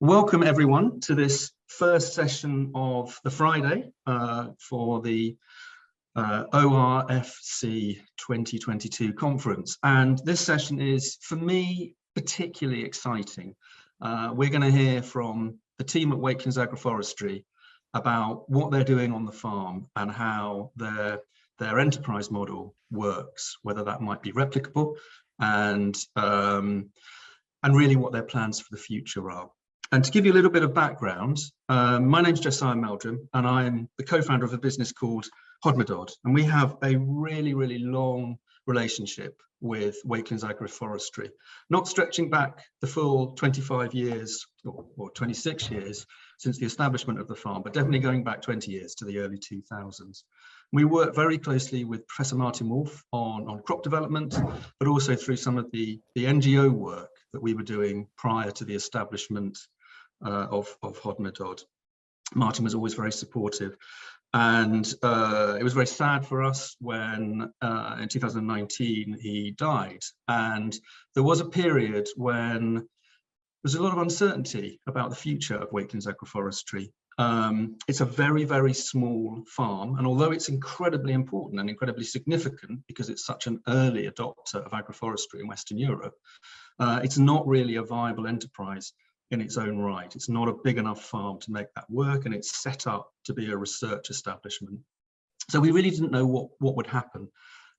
Welcome everyone to this first session of the Friday for the ORFC 2022 conference. And this session is, for me, particularly exciting. We're going to hear from the team at Wakelyns Agroforestry about what they're doing on the farm and how their enterprise model works, whether that might be replicable and really what their plans for the future are. And to give you a little bit of background, my name's Josiah Meldrum, and I'm the co-founder of a business called Hodmedod. And we have a really, really long relationship with Wakelyns Agroforestry, not stretching back the full 25 years or 26 years since the establishment of the farm, but definitely going back 20 years to the early 2000s. We work very closely with Professor Martin Wolfe on crop development, but also through some of the NGO work that we were doing prior to the establishment of Hodmedod. Martin was always very supportive, and it was very sad for us when in 2019 he died, and there was a period when there was a lot of uncertainty about the future of Wakelyns Agroforestry. It's a very, very small farm, and although it's incredibly important and incredibly significant because it's such an early adopter of agroforestry in Western Europe, it's not really a viable enterprise in its own right. It's not a big enough farm to make that work, and it's set up to be a research establishment. So we really didn't know what would happen.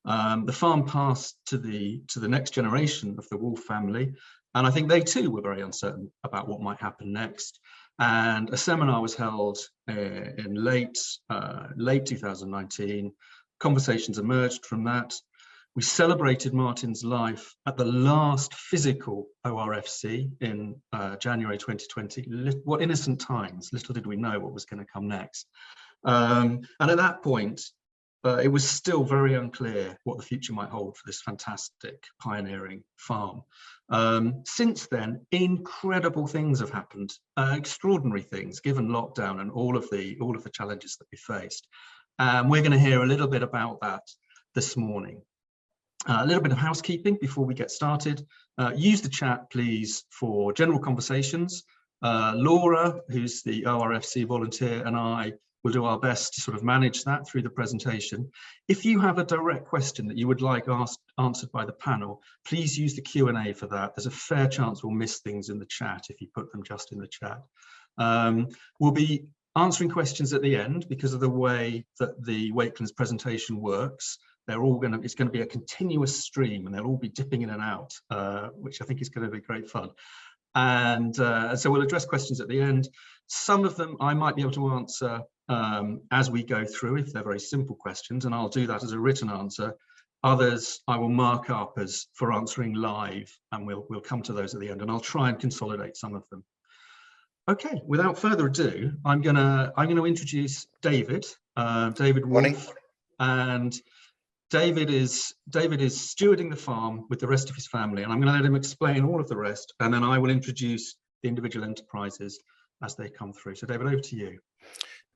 The farm passed to the next generation of the Wolfe family, and I think they too were very uncertain about what might happen next. And a seminar was held in late 2019. Conversations emerged from that. We celebrated Martin's life at the last physical ORFC in January 2020. What innocent times, little did we know what was going to come next. And at that point, it was still very unclear what the future might hold for this fantastic pioneering farm. Since then, incredible things have happened, extraordinary things, given lockdown and all of the challenges that we faced. We're going to hear a little bit about that this morning. A little bit of housekeeping before we get started. Use the chat, please, for general conversations. Laura, who's the ORFC volunteer, and I will do our best to sort of manage that through the presentation. If you have a direct question that you would like answered by the panel, please use the Q&A for that. There's a fair chance we'll miss things in the chat if you put them just in the chat. We'll be answering questions at the end because of the way that the Wakelands presentation works. It's going to be a continuous stream, and they'll all be dipping in and out, which I think is going to be great fun. And so we'll address questions at the end. Some of them I might be able to answer as we go through if they're very simple questions, and I'll do that as a written answer. Others I will mark up as for answering live, and we'll come to those at the end, and I'll try and consolidate some of them. Okay, without further ado, I'm gonna introduce David, David Wolfe, and David is stewarding the farm with the rest of his family, and I'm going to let him explain all of the rest, and then I will introduce the individual enterprises as they come through. So David, over to you.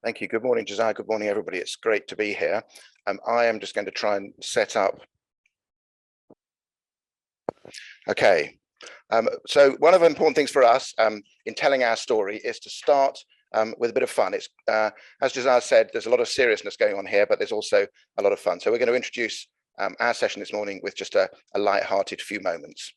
Thank you. Good morning, Josiah. Good morning, everybody. It's great to be here. I am just going to try and set up. Okay. So one of the important things for us in telling our story is to start with a bit of fun. It's as Josiah said, there's a lot of seriousness going on here, but there's also a lot of fun. So we're going to introduce our session this morning with just a light-hearted few moments.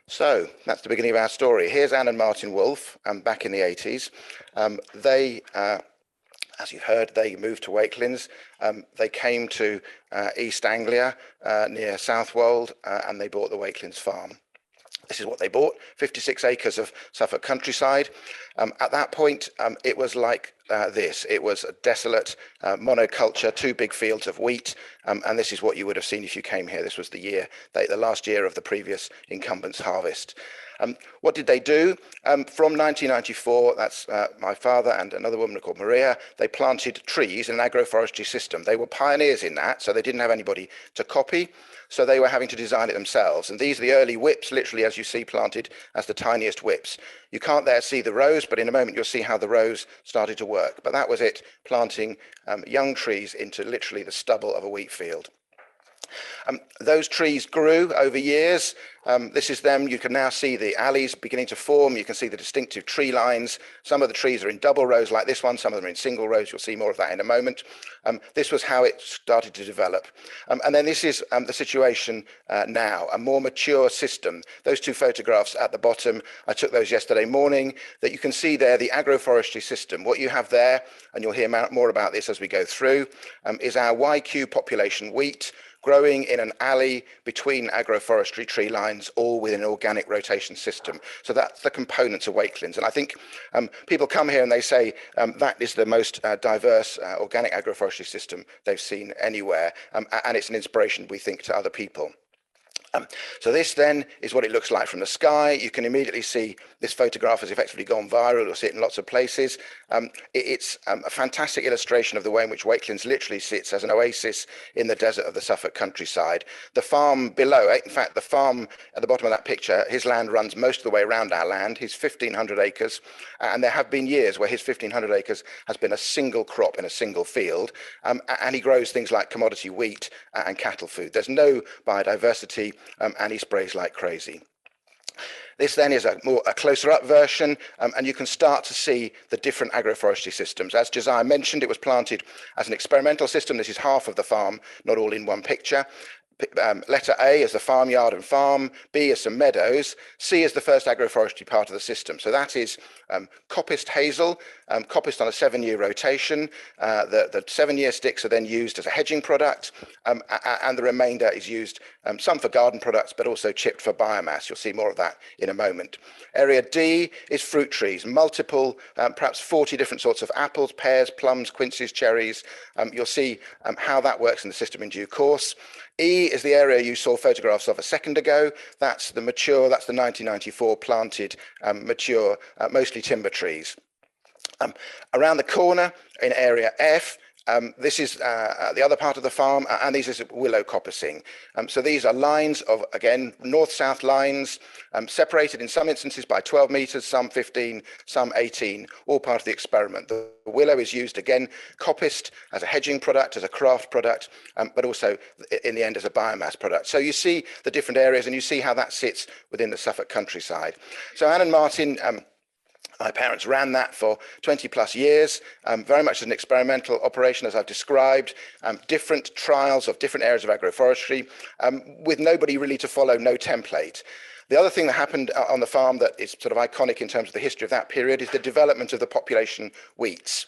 So that's the beginning of our story. Here's Anne and Martin Wolfe back in the 80s. They, as you've heard, they moved to Wakelands. They came to East Anglia near Southwold and they bought the Wakelands farm. This is what they bought, 56 acres of Suffolk countryside. At that point, it was like this. It was a desolate monoculture, 2 big fields of wheat, and this is what you would have seen if you came here. This was the last year of the previous incumbent's harvest. What did they do? From 1994, that's my father and another woman called Maria, they planted trees in an agroforestry system. They were pioneers in that, so they didn't have anybody to copy. So they were having to design it themselves. And these are the early whips, literally, as you see, planted as the tiniest whips. You can't there see the rows, but in a moment you'll see how the rows started to work. But that was it, planting young trees into literally the stubble of a wheat field. Those trees grew over years. This is them. You can now see the alleys beginning to form. You can see the distinctive tree lines. Some of the trees are in double rows like this one. Some of them are in single rows. You'll see more of that in a moment. This was how it started to develop. And then this is the situation now, a more mature system. Those 2 photographs at the bottom, I took those yesterday morning, that you can see there, the agroforestry system. What you have there, and you'll hear more about this as we go through, is our YQ population wheat, growing in an alley between agroforestry tree lines, all with an organic rotation system. So that's the components of Wakelands. And I think people come here and they say that is the most diverse organic agroforestry system they've seen anywhere. And it's an inspiration, we think, to other people. So this then is what it looks like from the sky. You can immediately see this photograph has effectively gone viral. You'll see it in lots of places. It's a fantastic illustration of the way in which Wakelands literally sits as an oasis in the desert of the Suffolk countryside. The farm below, in fact, the farm at the bottom of that picture, his land runs most of the way around our land. He's 1,500 acres. And there have been years where his 1,500 acres has been a single crop in a single field. And he grows things like commodity wheat and cattle food. There's no biodiversity. And he sprays like crazy. This then is a closer up version, and you can start to see the different agroforestry systems. As Josiah mentioned, it was planted as an experimental system. This is half of the farm, not all in one picture. Letter A is the farmyard and farm, B is some meadows, C is the first agroforestry part of the system. So that is coppiced hazel, coppiced on a 7-year rotation. The 7-year sticks are then used as a hedging product, and the remainder is used, some for garden products, but also chipped for biomass. You'll see more of that in a moment. Area D is fruit trees, multiple, perhaps 40 different sorts of apples, pears, plums, quinces, cherries. You'll see how that works in the system in due course. E is the area you saw photographs of a second ago. That's the mature, that's the 1994 planted mature, mostly timber trees. Around the corner in area F, this is the other part of the farm, and this is willow coppicing. So these are lines of, again, north-south lines, separated in some instances by 12 meters, some 15, some 18, all part of the experiment. The willow is used, again, coppiced as a hedging product, as a craft product, but also in the end as a biomass product. So you see the different areas and you see how that sits within the Suffolk countryside. So Anne and Martin, my parents ran that for 20 plus years, very much as an experimental operation, as I've described, different trials of different areas of agroforestry, with nobody really to follow, no template. The other thing that happened on the farm that is sort of iconic in terms of the history of that period is the development of the population wheats.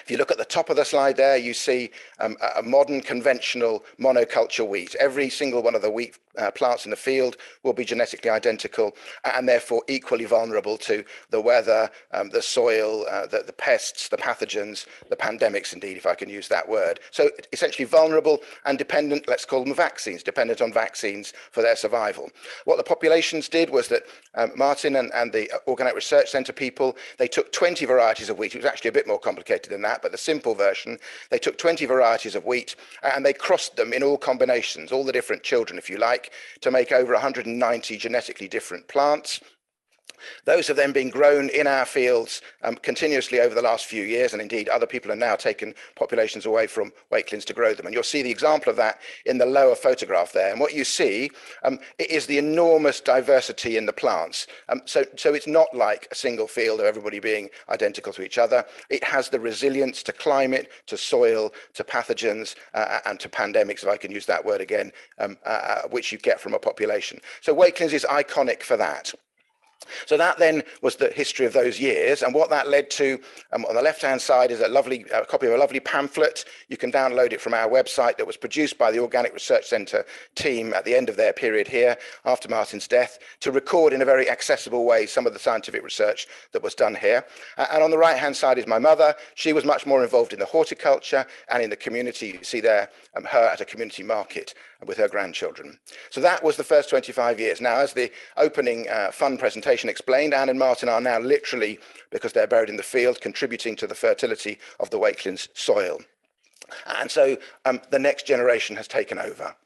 If you look at the top of the slide there, you see a modern conventional monoculture wheat. Every single one of the wheat plants in the field will be genetically identical and therefore equally vulnerable to the weather, the soil, the pests, the pathogens, the pandemics, indeed, if I can use that word. So essentially vulnerable and dependent, let's call them vaccines, dependent on vaccines for their survival. What the populations did was that Martin and the Organic Research Centre people, they took 20 varieties of wheat. It was actually a bit more complicated than that, but the simple version, they took 20 varieties of wheat and they crossed them in all combinations, all the different children, if you like, to make over 190 genetically different plants. Those have then been grown in our fields continuously over the last few years, and indeed other people are now taking populations away from Wakelands to grow them. And you'll see the example of that in the lower photograph there. And what you see is the enormous diversity in the plants. So it's not like a single field of everybody being identical to each other. It has the resilience to climate, to soil, to pathogens, and to pandemics, if I can use that word again, which you get from a population. So Wakelands is iconic for that. So that then was the history of those years, and what that led to on the left-hand side is a lovely copy of a lovely pamphlet. You can download it from our website that was produced by the Organic Research Centre team at the end of their period here after Martin's death to record in a very accessible way some of the scientific research that was done here. And on the right-hand side is my mother. She was much more involved in the horticulture and in the community. You see there her at a community market with her grandchildren. So that was the first 25 years. Now, as the opening fun presentation explained, Anne and Martin are now literally, because they're buried in the field, contributing to the fertility of the Wakelands soil. And so the next generation has taken over.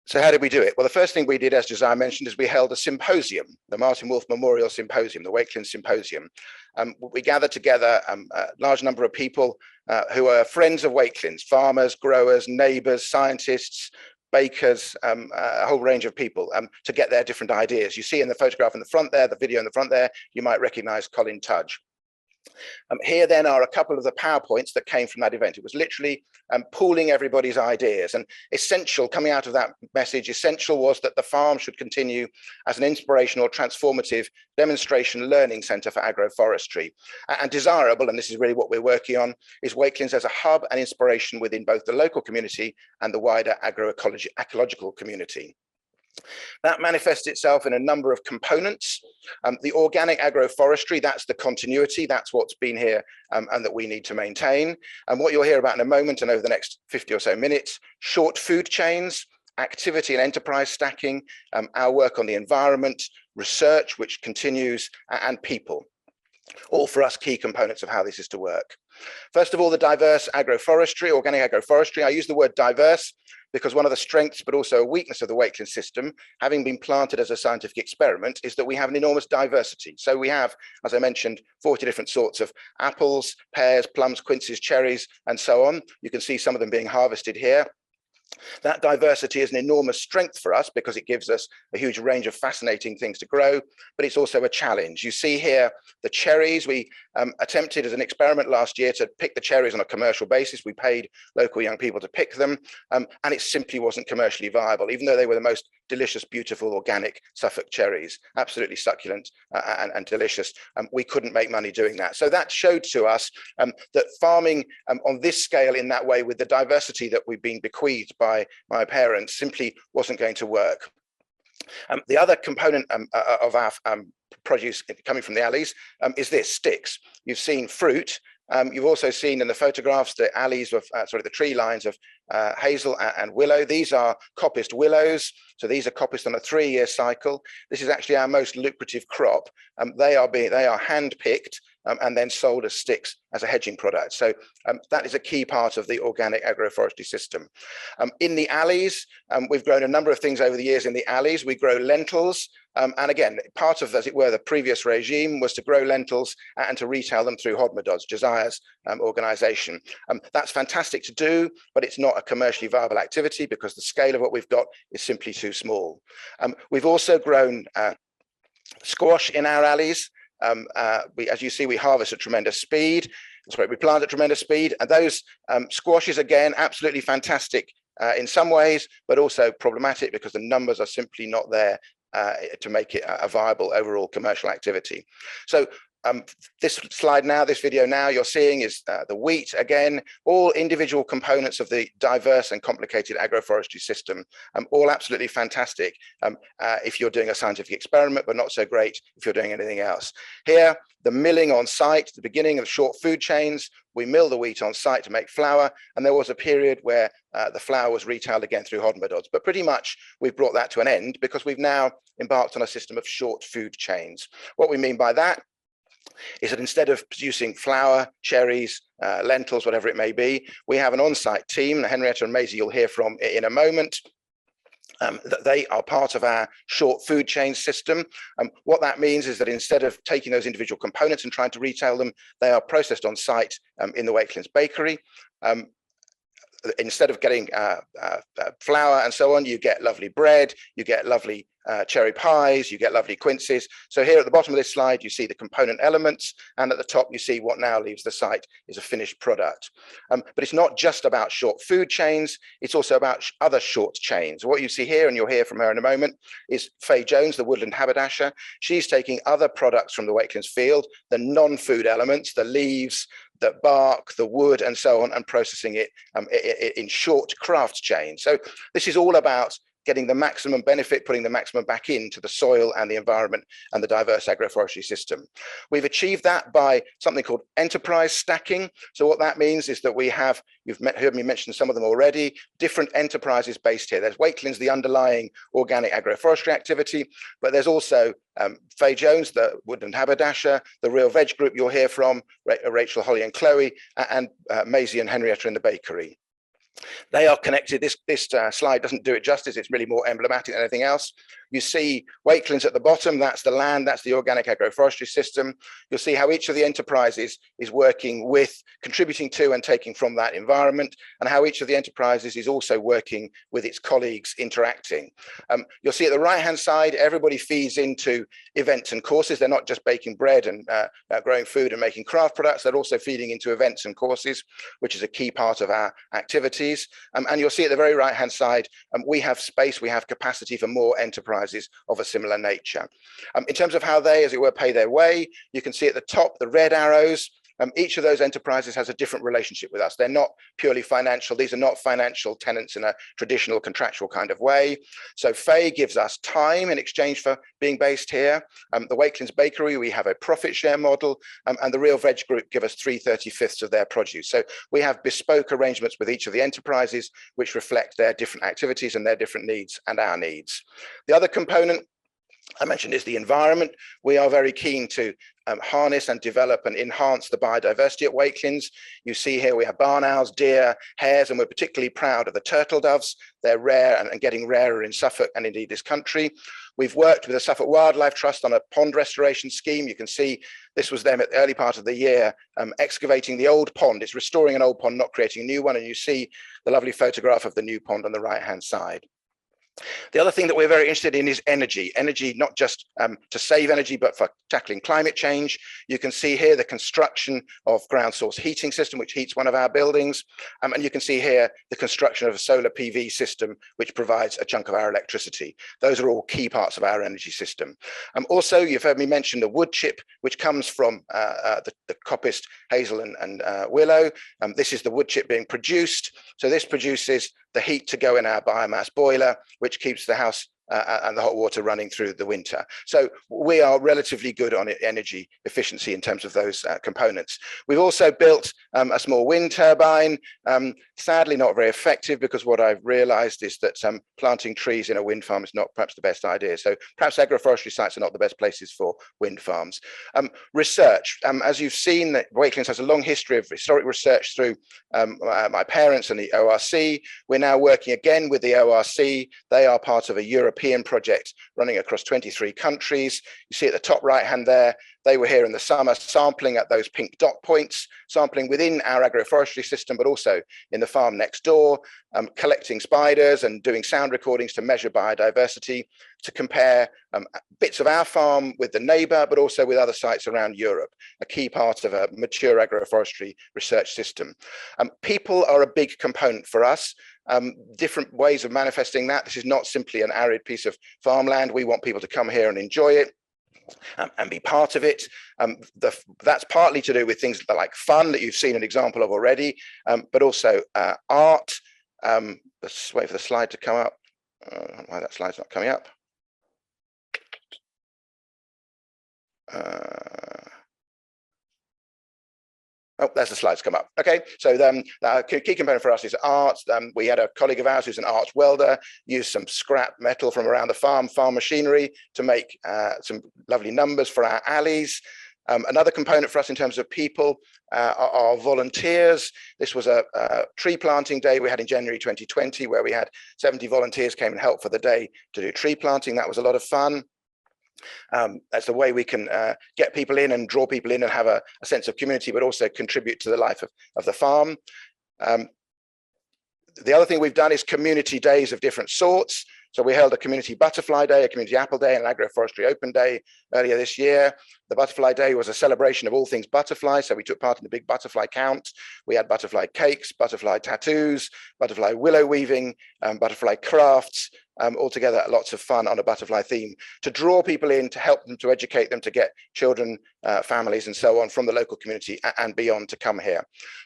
So how did we do it? Well, the first thing we did, as Josiah mentioned, is we held a symposium, the Martin Wolfe Memorial Symposium, the Wakelands Symposium. We gathered together a large number of people who are friends of Wakelands, farmers, growers, neighbours, scientists, bakers, a whole range of people to get their different ideas. You see in the photograph in the front there, the video in the front there, you might recognise Colin Tudge. Here then are a couple of the PowerPoints that came from that event. It was literally pooling everybody's ideas, and essential coming out of that message, essential was that the farm should continue as an inspirational, transformative demonstration learning centre for agroforestry. And desirable, and this is really what we're working on, is Wakelands as a hub and inspiration within both the local community and the wider ecological community. That manifests itself in a number of components. The organic agroforestry, that's the continuity, that's what's been here and that we need to maintain. And what you'll hear about in a moment and over the next 50 or so minutes, short food chains, activity and enterprise stacking, our work on the environment, research which continues, and people. All for us key components of how this is to work. First of all, the diverse agroforestry, organic agroforestry. I use the word diverse because one of the strengths, but also a weakness of the Wakelands system, having been planted as a scientific experiment, is that we have an enormous diversity. So we have, as I mentioned, 40 different sorts of apples, pears, plums, quinces, cherries, and so on. You can see some of them being harvested here. That diversity is an enormous strength for us because it gives us a huge range of fascinating things to grow, but it's also a challenge. You see here the cherries. We attempted as an experiment last year to pick the cherries on a commercial basis. We paid local young people to pick them, and it simply wasn't commercially viable, even though they were the most delicious, beautiful, organic Suffolk cherries, absolutely succulent and delicious. We couldn't make money doing that. So that showed to us that farming on this scale in that way with the diversity that we've been bequeathed by my parents simply wasn't going to work. The other component of our produce coming from the alleys is this, sticks. You've seen fruit. You've also seen in the photographs the alleys of, the tree lines of hazel and willow. These are coppiced willows. So these are coppiced on a 3-year cycle. This is actually our most lucrative crop. They are hand-picked and then sold as sticks as a hedging product. So that is a key part of the organic agroforestry system. In the alleys, we've grown a number of things over the years in the alleys. We grow lentils. And again, part of, as it were, the previous regime was to grow lentils and to retail them through Hodmedods, Josiah's organization. That's fantastic to do, but it's not a commercially viable activity because the scale of what we've got is simply too small. We've also grown squash in our alleys. As you see, we harvest at tremendous speed. We plant at tremendous speed, and those squashes, again, absolutely fantastic in some ways, but also problematic because the numbers are simply not there to make it a viable overall commercial activity. So This slide now, this video now, you're seeing is the wheat again, all individual components of the diverse and complicated agroforestry system, all absolutely fantastic if you're doing a scientific experiment, but not so great if you're doing anything else. Here, the milling on site, the beginning of short food chains, we mill the wheat on site to make flour, and there was a period where the flour was retailed again through Hodmedod's, but pretty much we've brought that to an end because we've now embarked on a system of short food chains. What we mean by that is that instead of producing flour, cherries, lentils, whatever it may be, we have an on-site team, Henrietta and Maisie you'll hear from in a moment. They are part of our short food chain system. What that means is that instead of taking those individual components and trying to retail them, they are processed on site in the Wakelands bakery. Instead of getting flour and so on, you get lovely bread, you get lovely cherry pies, you get lovely quinces. So here at the bottom of this slide, you see the component elements, and at the top, you see what now leaves the site is a finished product. But it's not just about short food chains, it's also about other short chains. What you see here, and you'll hear from her in a moment, is Faye Jones, the Woodland haberdasher. She's taking other products from the Wakelands field, the non-food elements, the leaves, the bark, the wood, and so on, and processing it in short craft chains. So this is all about getting the maximum benefit, putting the maximum back into the soil and the environment and the diverse agroforestry system. We've achieved that by something called enterprise stacking. So what that means is that we have, heard me mention some of them already, different enterprises based here. There's Wakelands, the underlying organic agroforestry activity, but there's also Faye Jones, the Woodland haberdasher, the Real Veg group you'll hear from, Rachel, Holly and Chloe, and Maisie and Henrietta in the bakery. They are connected. This slide doesn't do it justice. It's really more emblematic than anything else. You see Wakelands at the bottom. That's the land. That's the organic agroforestry system. You'll see how each of the enterprises is working with, contributing to and taking from that environment, and how each of the enterprises is also working with its colleagues interacting. You'll see at the right-hand side, everybody feeds into events and courses. They're not just baking bread and growing food and making craft products. They're also feeding into events and courses, which is a key part of our activities. And you'll see at the very right-hand side, we have space, we have capacity for more enterprises of a similar nature. In terms of how they, as it were, pay their way, you can see at the top, the red arrows. Each of those enterprises has a different relationship with us. They're not purely financial. These are not financial tenants in a traditional contractual kind of way. So Faye gives us time in exchange for being based here. The Wakelands Bakery, we have a profit share model, and the Real Veg Group give us 3/35 of their produce. So we have bespoke arrangements with each of the enterprises, which reflect their different activities and their different needs and our needs. The other component I mentioned is the environment. We are very keen to harness and develop and enhance the biodiversity at Wakelands. You see here we have barn owls, deer, hares, and we're particularly proud of the turtle doves. They're rare and getting rarer in Suffolk and indeed this country. We've worked with the Suffolk Wildlife Trust on a pond restoration scheme. You can see this was them at the early part of the year, excavating the old pond. It's restoring an old pond, not creating a new one. And you see the lovely photograph of the new pond on the right-hand side. The other thing that we're very interested in is energy. Energy, not just to save energy, but for tackling climate change. You can see here the construction of ground source heating system, which heats one of our buildings. And you can see here the construction of a solar PV system, which provides a chunk of our electricity. Those are all key parts of our energy system. Also, you've heard me mention the wood chip, which comes from the coppice, hazel and willow. This is the wood chip being produced. So this produces the heat to go in our biomass boiler, which keeps the house and the hot water running through the winter. So we are relatively good on energy efficiency in terms of those components. We've also built a small wind turbine, sadly not very effective, because what I've realized is that planting trees in a wind farm is not perhaps the best idea. So perhaps agroforestry sites are not the best places for wind farms. Research, as you've seen, that Wakelands has a long history of historic research through my parents and the ORC. We're now working again with the ORC. They are part of a European project running across 23 countries. You see at the top right hand there, they were here in the summer sampling at those pink dot points, sampling within our agroforestry system, but also in the farm next door, collecting spiders and doing sound recordings to measure biodiversity, to compare bits of our farm with the neighbour, but also with other sites around Europe, a key part of a mature agroforestry research system. People are a big component for us. Different ways of manifesting that. This is not simply an arid piece of farmland. We want people to come here and enjoy it. and be part of it. That's partly to do with things like fun that you've seen an example of already, but also art. Let's wait for the slide to come up. Why that slide's not coming up. Oh, there's the slides come up. Okay, so the key component for us is art. We had a colleague of ours who's an arch welder, used some scrap metal from around the farm machinery to make some lovely numbers for our alleys. Another component for us in terms of people are volunteers. This was a tree planting day we had in January 2020, where we had 70 volunteers came and helped for the day to do tree planting. That was a lot of fun. That's the way we can get people in and draw people in and have a sense of community, but also contribute to the life of the farm. The other thing we've done is community days of different sorts. So we held a community butterfly day, a community apple day, and an agroforestry open day earlier this year. The butterfly day was a celebration of all things butterfly. So we took part in the big butterfly count. We had butterfly cakes, butterfly tattoos, butterfly willow weaving, butterfly crafts, altogether lots of fun on a butterfly theme to draw people in, to help them, to educate them, to get children, families and so on from the local community and beyond to come here.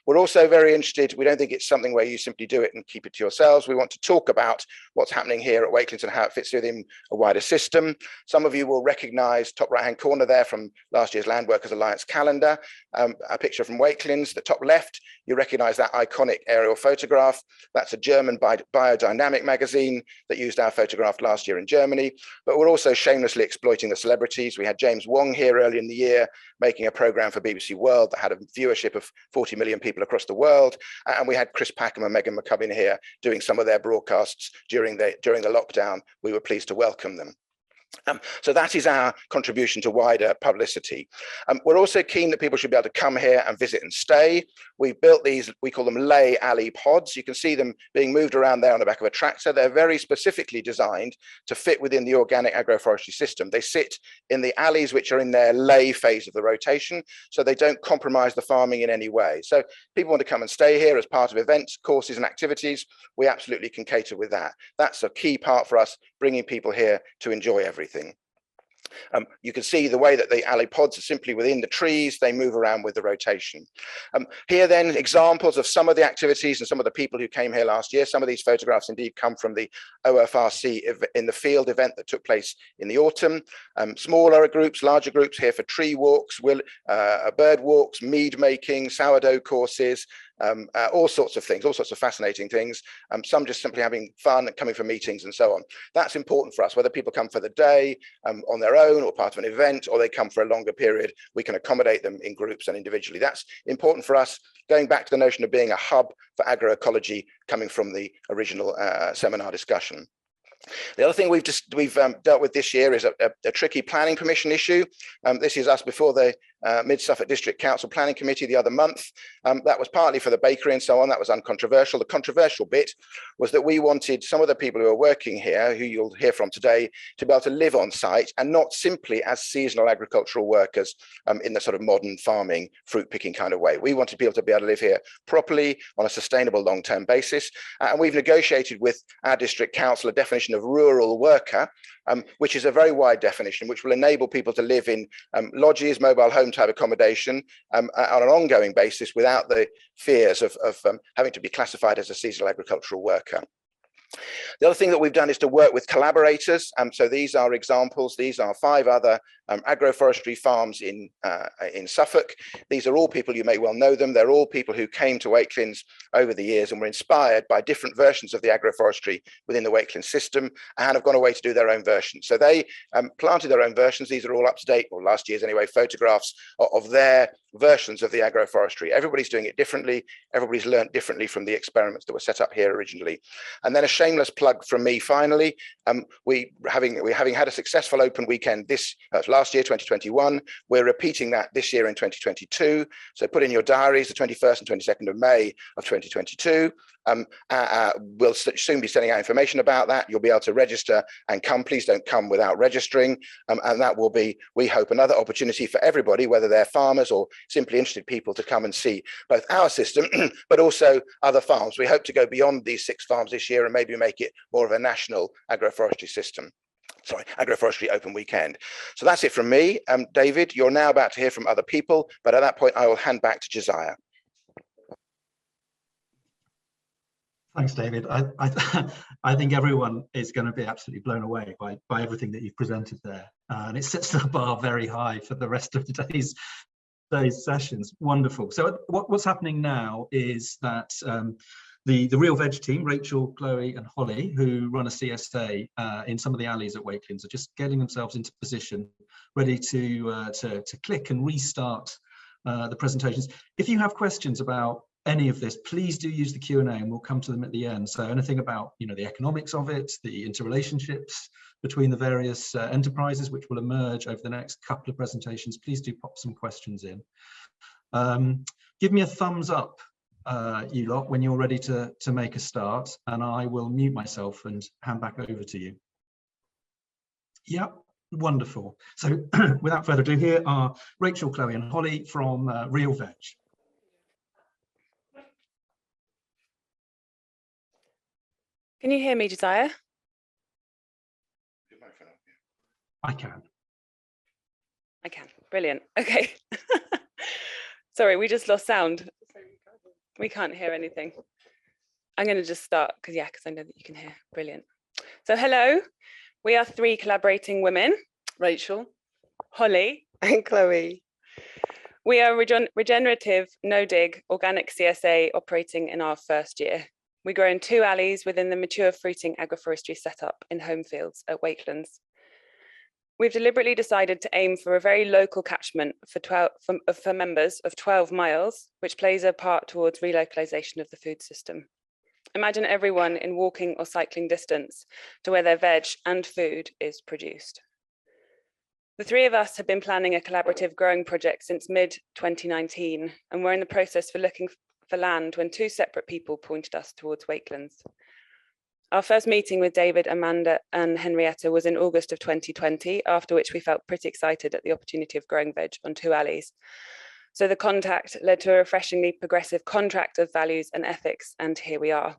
We're also very interested, we don't think it's something where you simply do it and keep it to yourselves. We want to talk about what's happening here at Wakelands and how it fits within a wider system. Some of you will recognize top right hand corner there from last year's Land Workers Alliance calendar, a picture from Wakelands. The top left, you recognize that iconic aerial photograph. That's a German biodynamic magazine that used our photograph last year in Germany. But we're also shamelessly exploiting the celebrities. We had James Wong here earlier in the year making a program for BBC World that had a viewership of 40 million people across the world. And we had Chris Packham and Megan McCubbin here doing some of their broadcasts during the lockdown. We were pleased to welcome them. So that is our contribution to wider publicity. We're also keen that people should be able to come here and visit and stay. We've built these, we call them lay alley pods. You can see them being moved around there on the back of a tractor. They're very specifically designed to fit within the organic agroforestry system. They sit in the alleys which are in their lay phase of the rotation, so they don't compromise the farming in any way. So people want to come and stay here as part of events, courses and activities. We absolutely can cater with that. That's a key part for us, bringing people here to enjoy everything. You can see the way that the alley pods are simply within the trees, they move around with the rotation. Here then, examples of some of the activities and some of the people who came here last year. Some of these photographs indeed come from the ORFC in the field event that took place in the autumn. Smaller groups, larger groups here for tree walks, bird walks, mead making, sourdough courses, all sorts of things, all sorts of fascinating things. Some just simply having fun, coming for meetings and so on. That's important for us, whether people come for the day on their own or part of an event, or they come for a longer period, we can accommodate them in groups and individually. That's important for us, going back to the notion of being a hub for agroecology coming from the original seminar discussion. The other thing we've dealt with this year is a tricky planning permission issue. This is us before the Mid-Suffolk District Council Planning Committee the other month. That was partly for the bakery and so on. That was uncontroversial. The controversial bit was that we wanted some of the people who are working here, who you'll hear from today, to be able to live on site and not simply as seasonal agricultural workers in the sort of modern farming, fruit picking kind of way. We wanted people to be able to live here properly on a sustainable long-term basis. And we've negotiated with our district council a definition of rural worker, which is a very wide definition, which will enable people to live in lodges, mobile home type accommodation on an ongoing basis without the fears of having to be classified as a seasonal agricultural worker. The other thing that we've done is to work with collaborators. So these are examples. These are 5 other agroforestry farms in Suffolk. These are all people, you may well know them. They're all people who came to Wakelands over the years and were inspired by different versions of the agroforestry within the Wakelands system and have gone away to do their own versions. So they planted their own versions. These are all up to date, or last year's anyway, photographs of their versions of the agroforestry. Everybody's doing it differently. Everybody's learned differently from the experiments that were set up here originally. And then a shameless plug from me finally. We're having had a successful open weekend last year, 2021. We're repeating that this year in 2022. So put in your diaries the 21st and 22nd of May of 2022. We'll soon be sending out information about that. You'll be able to register and come. Please don't come without registering. And that will be, we hope, another opportunity for everybody, whether they're farmers or simply interested people, to come and see both our system, but also other farms. We hope to go beyond these 6 farms this year and maybe make it more of a national agroforestry system. Agroforestry open weekend. So that's it from me. David, you're now about to hear from other people, but at that point I will hand back to Josiah. Thanks, David. I think everyone is going to be absolutely blown away by everything that you've presented there, and it sets the bar very high for the rest of today's sessions. Wonderful. So what's happening now is that the Real Veg team, Rachel, Chloe, and Holly, who run a CSA in some of the alleys at Wakelands, are just getting themselves into position, ready to click and restart the presentations. If you have questions about any of this, please do use the Q&A and we'll come to them at the end. So anything about, you know, the economics of it, the interrelationships between the various enterprises which will emerge over the next couple of presentations, please do pop some questions in. Give me a thumbs up, you lot, when you're ready to make a start, and I will mute myself and hand back over to you. Yeah, wonderful. So without further ado, here are Rachel, Chloe, and Holly from Real Veg. Can you hear me, Josiah? I can. I can. Brilliant. Okay. Sorry, we just lost sound. We can't hear anything. I'm going to just start because I know that you can hear. Brilliant. So hello, we are 3 collaborating women, Rachel, Holly, and Chloe. We are regenerative, no-dig, organic CSA operating in our first year. We grow in 2 alleys within the mature fruiting agroforestry setup in home fields at Wakelands. We've deliberately decided to aim for a very local catchment for members of 12 miles, which plays a part towards relocalisation of the food system. Imagine everyone in walking or cycling distance to where their veg and food is produced. The 3 of us have been planning a collaborative growing project since mid-2019, and we're in the process for looking for land when 2 separate people pointed us towards Wakelands. Our first meeting with David, Amanda, and Henrietta was in August of 2020, after which we felt pretty excited at the opportunity of growing veg on 2 alleys. So the contact led to a refreshingly progressive contract of values and ethics, and here we are.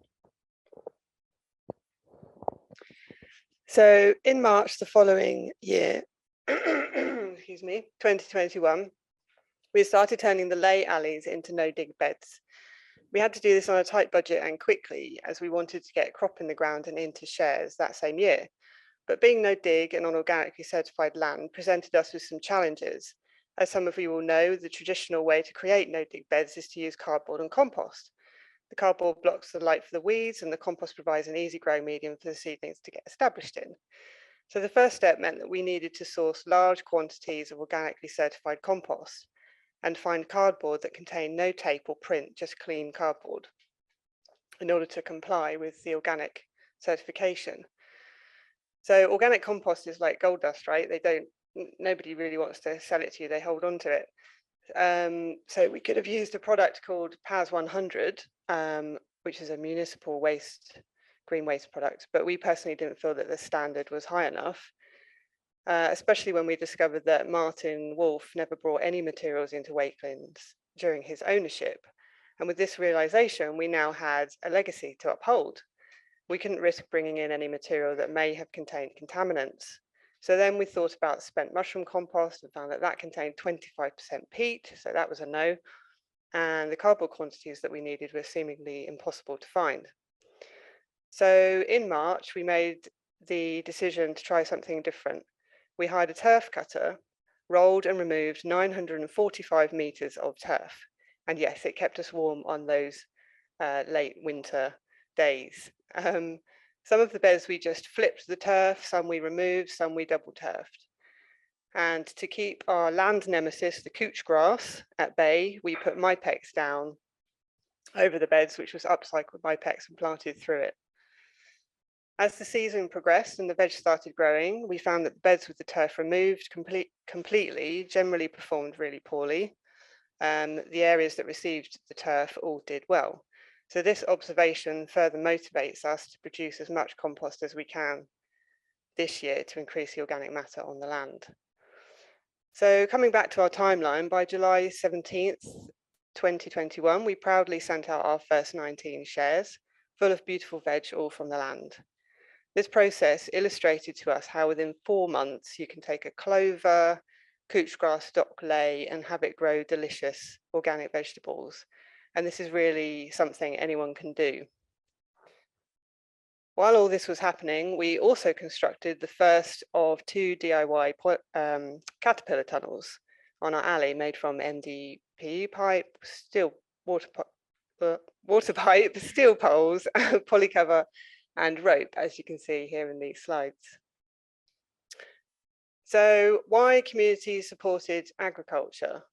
So in March the following year, excuse me, 2021, we started turning the lay alleys into no-dig beds. We had to do this on a tight budget and quickly, as we wanted to get crop in the ground and into shares that same year. But being no-dig and on organically certified land presented us with some challenges. As some of you will know, the traditional way to create no-dig beds is to use cardboard and compost. The cardboard blocks the light for the weeds, and the compost provides an easy growing medium for the seedlings to get established in. So the first step meant that we needed to source large quantities of organically certified compost and find cardboard that contained no tape or print, just clean cardboard, in order to comply with the organic certification. So organic compost is like gold dust, right? Nobody really wants to sell it to you, they hold on to it. So we could have used a product called PAS 100, which is a municipal green waste product, but we personally didn't feel that the standard was high enough. Especially when we discovered that Martin Wolfe never brought any materials into Wakelands during his ownership. And with this realization, we now had a legacy to uphold. We couldn't risk bringing in any material that may have contained contaminants. So then we thought about spent mushroom compost and found that that contained 25% peat, so that was a no. And the cardboard quantities that we needed were seemingly impossible to find. So in March, we made the decision to try something different. We hired a turf cutter, rolled and removed 945 meters of turf. And yes, it kept us warm on those late winter days. Some of the beds we just flipped the turf, some we removed, some we double turfed. And to keep our land nemesis, the couch grass, at bay, we put Mypex down over the beds, which was upcycled Mypex and planted through it. As the season progressed and the veg started growing, we found that the beds with the turf removed completely generally performed really poorly. The areas that received the turf all did well. So this observation further motivates us to produce as much compost as we can this year to increase the organic matter on the land. So coming back to our timeline, by July 17th, 2021, we proudly sent out our first 19 shares, full of beautiful veg, all from the land. This process illustrated to us how within 4 months you can take a clover, couchgrass stock ley and have it grow delicious organic vegetables. And this is really something anyone can do. While all this was happening, we also constructed the first of 2 DIY caterpillar tunnels on our alley made from MDPE pipe, steel water pipe, steel poles, polycover and rope, as you can see here in these slides. So why community supported agriculture?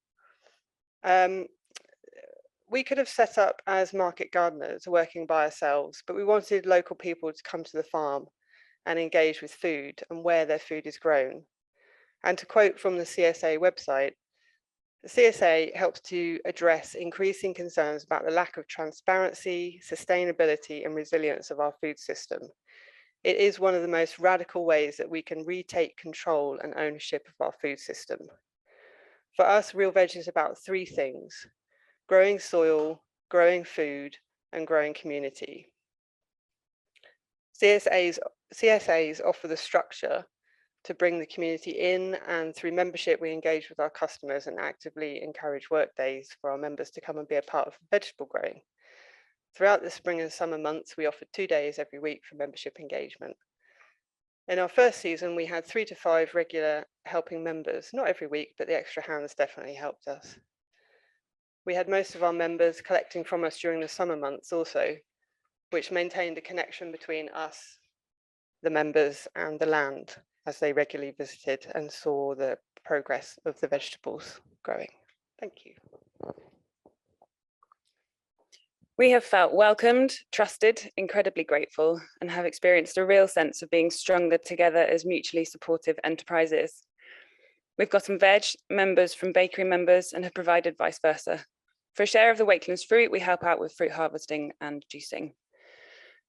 We could have set up as market gardeners working by ourselves, but we wanted local people to come to the farm and engage with food and where their food is grown. And to quote from the CSA website, the CSA helps to address increasing concerns about the lack of transparency, sustainability, and resilience of our food system. It is one of the most radical ways that we can retake control and ownership of our food system. For us, Real Veg is about 3 things: growing soil, growing food, and growing community. CSAs offer the structure to bring the community in, and through membership we engage with our customers and actively encourage work days for our members to come and be a part of vegetable growing. Throughout the spring and summer months we offered 2 days every week for membership engagement. In our first season we had 3 to 5 regular helping members, not every week, but the extra hands definitely helped us. We had most of our members collecting from us during the summer months also, which maintained a connection between us, the members, and the land as they regularly visited and saw the progress of the vegetables growing. Thank you. We have felt welcomed, trusted, incredibly grateful, and have experienced a real sense of being stronger together as mutually supportive enterprises. We've gotten veg members from bakery members and have provided vice versa. For a share of the Wakelands fruit, we help out with fruit harvesting and juicing.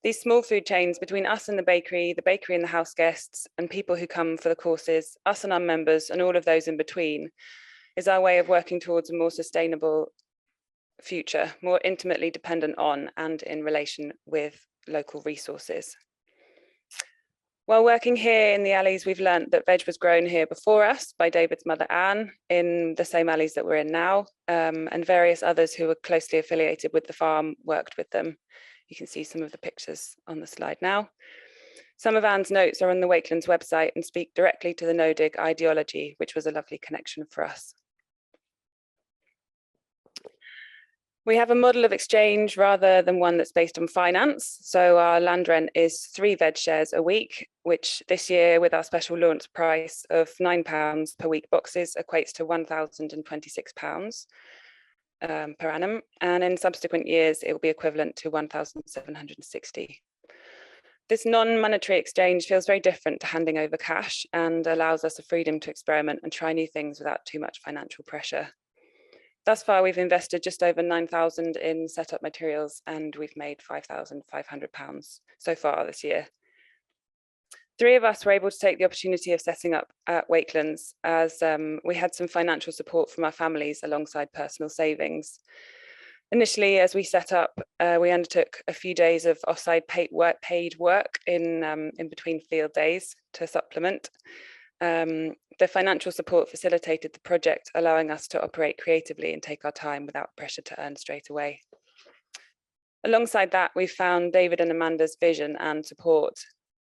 These small food chains between us and the bakery and the house guests, and people who come for the courses, us and our members, and all of those in between, is our way of working towards a more sustainable future, more intimately dependent on and in relation with local resources. While working here in the alleys, we've learned that veg was grown here before us by David's mother, Anne, in the same alleys that we're in now, and various others who were closely affiliated with the farm worked with them. You can see some of the pictures on the slide now. Some of Anne's notes are on the Wakelands website and speak directly to the no-dig ideology, which was a lovely connection for us. We have a model of exchange rather than one that's based on finance. So our land rent is 3 veg shares a week, which this year with our special launch price of £9 per week boxes equates to £1,026 per annum. And in subsequent years, it will be equivalent to 1,760. This non-monetary exchange feels very different to handing over cash and allows us the freedom to experiment and try new things without too much financial pressure. Thus far, we've invested just over 9,000 in setup materials and we've made £5,500 so far this year. 3 of us were able to take the opportunity of setting up at Wakelands as we had some financial support from our families alongside personal savings. Initially, as we set up, we undertook a few days of offside paid work in between field days to supplement. The financial support facilitated the project, allowing us to operate creatively and take our time without pressure to earn straight away. Alongside that, we found David and Amanda's vision and support,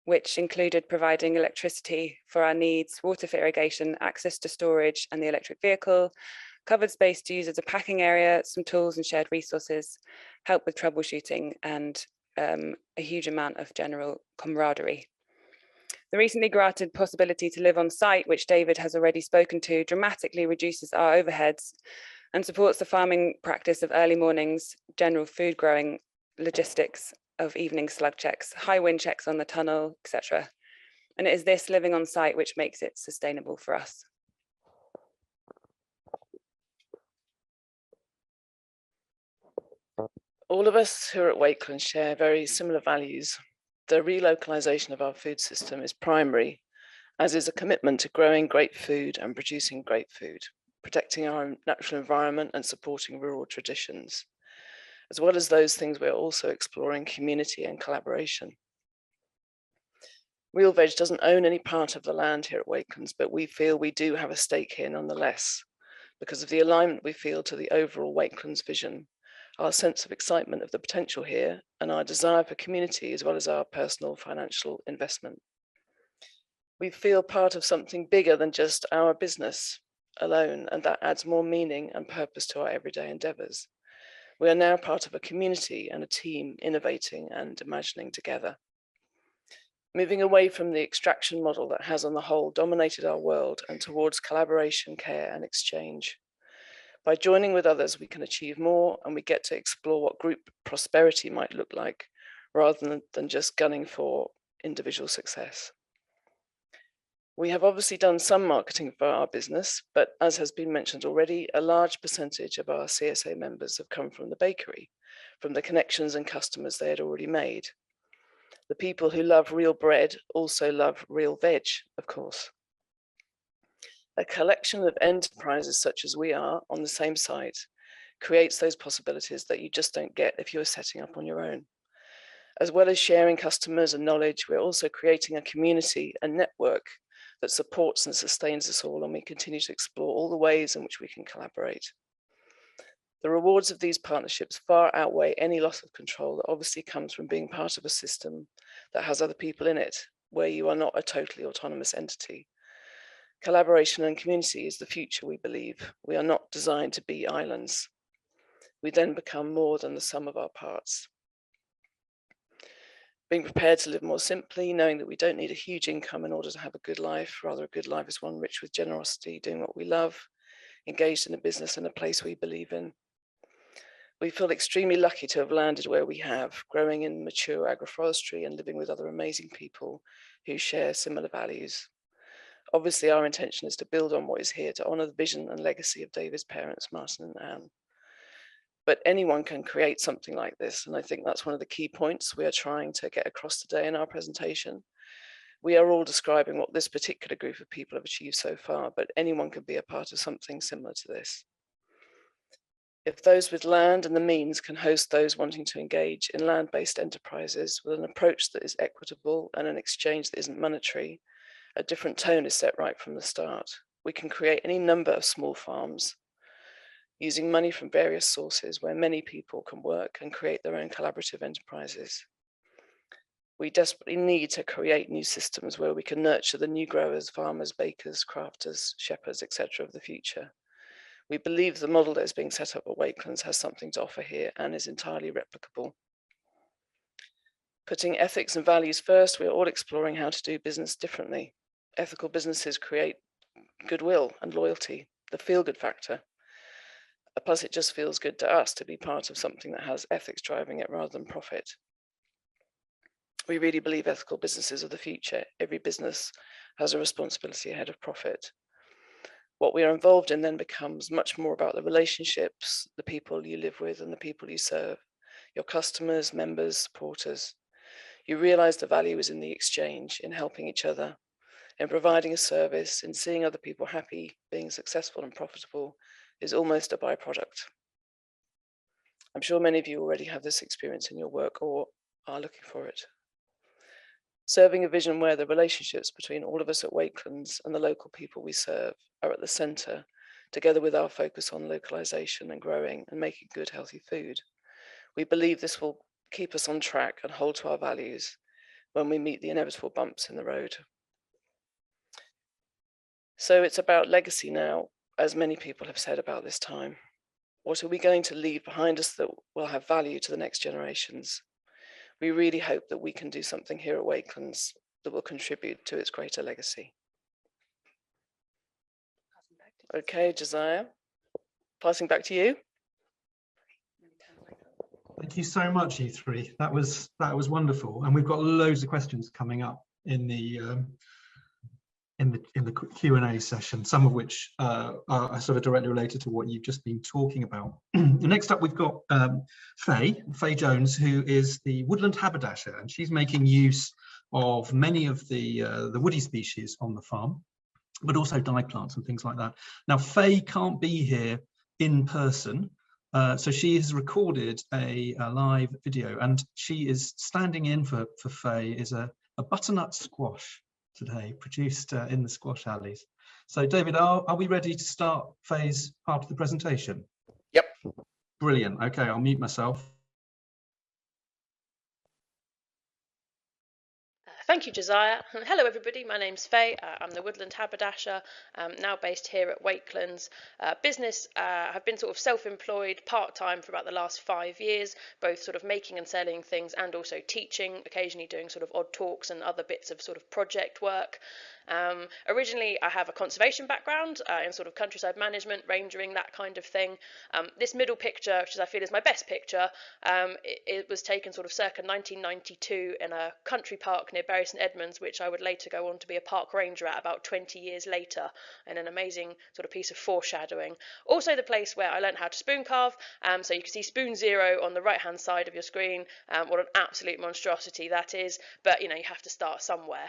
which included providing electricity for our needs, water for irrigation, access to storage and the electric vehicle, covered space to use as a packing area, some tools and shared resources, help with troubleshooting, and a huge amount of general camaraderie. The recently granted possibility to live on site, which David has already spoken to, dramatically reduces our overheads and supports the farming practice of early mornings, general food growing, logistics of evening slug checks, high wind checks on the tunnel, etc. And it is this living on site which makes it sustainable for us. All of us who are at Wakelands share very similar values. The relocalisation of our food system is primary, as is a commitment to growing great food and producing great food, protecting our natural environment and supporting rural traditions. As well as those things, we're also exploring community and collaboration. Real Veg doesn't own any part of the land here at Wakelands, but we feel we do have a stake here nonetheless, because of the alignment we feel to the overall Wakelands vision, our sense of excitement of the potential here, and our desire for community as well as our personal financial investment. We feel part of something bigger than just our business alone, and that adds more meaning and purpose to our everyday endeavours. We are now part of a community and a team innovating and imagining together. Moving away from the extraction model that has on the whole dominated our world and towards collaboration, care and exchange. By joining with others, we can achieve more, and we get to explore what group prosperity might look like rather than just gunning for individual success. We have obviously done some marketing for our business, but as has been mentioned already, a large percentage of our CSA members have come from the bakery, from the connections and customers they had already made. The people who love real bread also love real veg, of course. A collection of enterprises such as we are on the same site creates those possibilities that you just don't get if you're setting up on your own. As well as sharing customers and knowledge, we're also creating a community and network that supports and sustains us all, and we continue to explore all the ways in which we can collaborate. The rewards of these partnerships far outweigh any loss of control that obviously comes from being part of a system that has other people in it, where you are not a totally autonomous entity. Collaboration and community is the future, we believe. We are not designed to be islands. We then become more than the sum of our parts. Being prepared to live more simply, knowing that we don't need a huge income in order to have a good life. Rather, a good life is one rich with generosity, doing what we love, engaged in a business and a place we believe in. We feel extremely lucky to have landed where we have, growing in mature agroforestry and living with other amazing people who share similar values. Obviously, our intention is to build on what is here to honour the vision and legacy of David's parents, Martin and Anne. But anyone can create something like this, and I think that's one of the key points we are trying to get across today in our presentation. We are all describing what this particular group of people have achieved so far, but anyone can be a part of something similar to this. If those with land and the means can host those wanting to engage in land-based enterprises with an approach that is equitable and an exchange that isn't monetary, a different tone is set right from the start. We can create any number of small farms using money from various sources where many people can work and create their own collaborative enterprises. We desperately need to create new systems where we can nurture the new growers, farmers, bakers, crafters, shepherds, etc. of the future. We believe the model that is being set up at Wakelands has something to offer here and is entirely replicable. Putting ethics and values first, we're all exploring how to do business differently. Ethical businesses create goodwill and loyalty, the feel-good factor. Plus, it just feels good to us to be part of something that has ethics driving it rather than profit. We really believe ethical businesses are the future. Every business has a responsibility ahead of profit. What we are involved in then becomes much more about the relationships, the people you live with and the people you serve, your customers, members, supporters. You realize the value is in the exchange, in helping each other, in providing a service, in seeing other people happy, being successful and profitable is almost a byproduct. I'm sure many of you already have this experience in your work or are looking for it. Serving a vision where the relationships between all of us at Wakelands and the local people we serve are at the centre, together with our focus on localisation and growing and making good, healthy food. We believe this will keep us on track and hold to our values when we meet the inevitable bumps in the road. So it's about legacy now, as many people have said about this time. What are we going to leave behind us that will have value to the next generations? We really hope that we can do something here at Wakelands that will contribute to its greater legacy. Okay, Josiah, passing back to you. Thank you so much, you three. That was wonderful, and we've got loads of questions coming up in the Q&A session, some of which are sort of directly related to what you've just been talking about. Next up, we've got Faye Jones, who is the woodland haberdasher, and she's making use of many of the woody species on the farm, but also dye plants and things like that. Now, Faye can't be here in person, so she has recorded a live video, and she is standing in for Faye, is a a butternut squash today, produced in the squash alleys. So David, are we ready to start phase part of the presentation? Yep. Brilliant. Okay, I'll mute myself. Thank you, Josiah. Hello, everybody. My name's Faye. I'm the Woodland haberdasher, now based here at Wakelands. Business, I've been sort of self-employed part-time for about the last 5 years, both sort of making and selling things and also teaching, occasionally doing sort of odd talks and other bits of sort of project work. Originally, I have a conservation background in sort of countryside management, rangering, that kind of thing. This middle picture, which I feel is my best picture, it was taken sort of circa 1992 in a country park near Bury St Edmunds, which I would later go on to be a park ranger at about 20 years later, in an amazing sort of piece of foreshadowing. Also the place where I learned how to spoon carve, so you can see spoon 0 on the right hand side of your screen. What an absolute monstrosity that is, but you know, you have to start somewhere.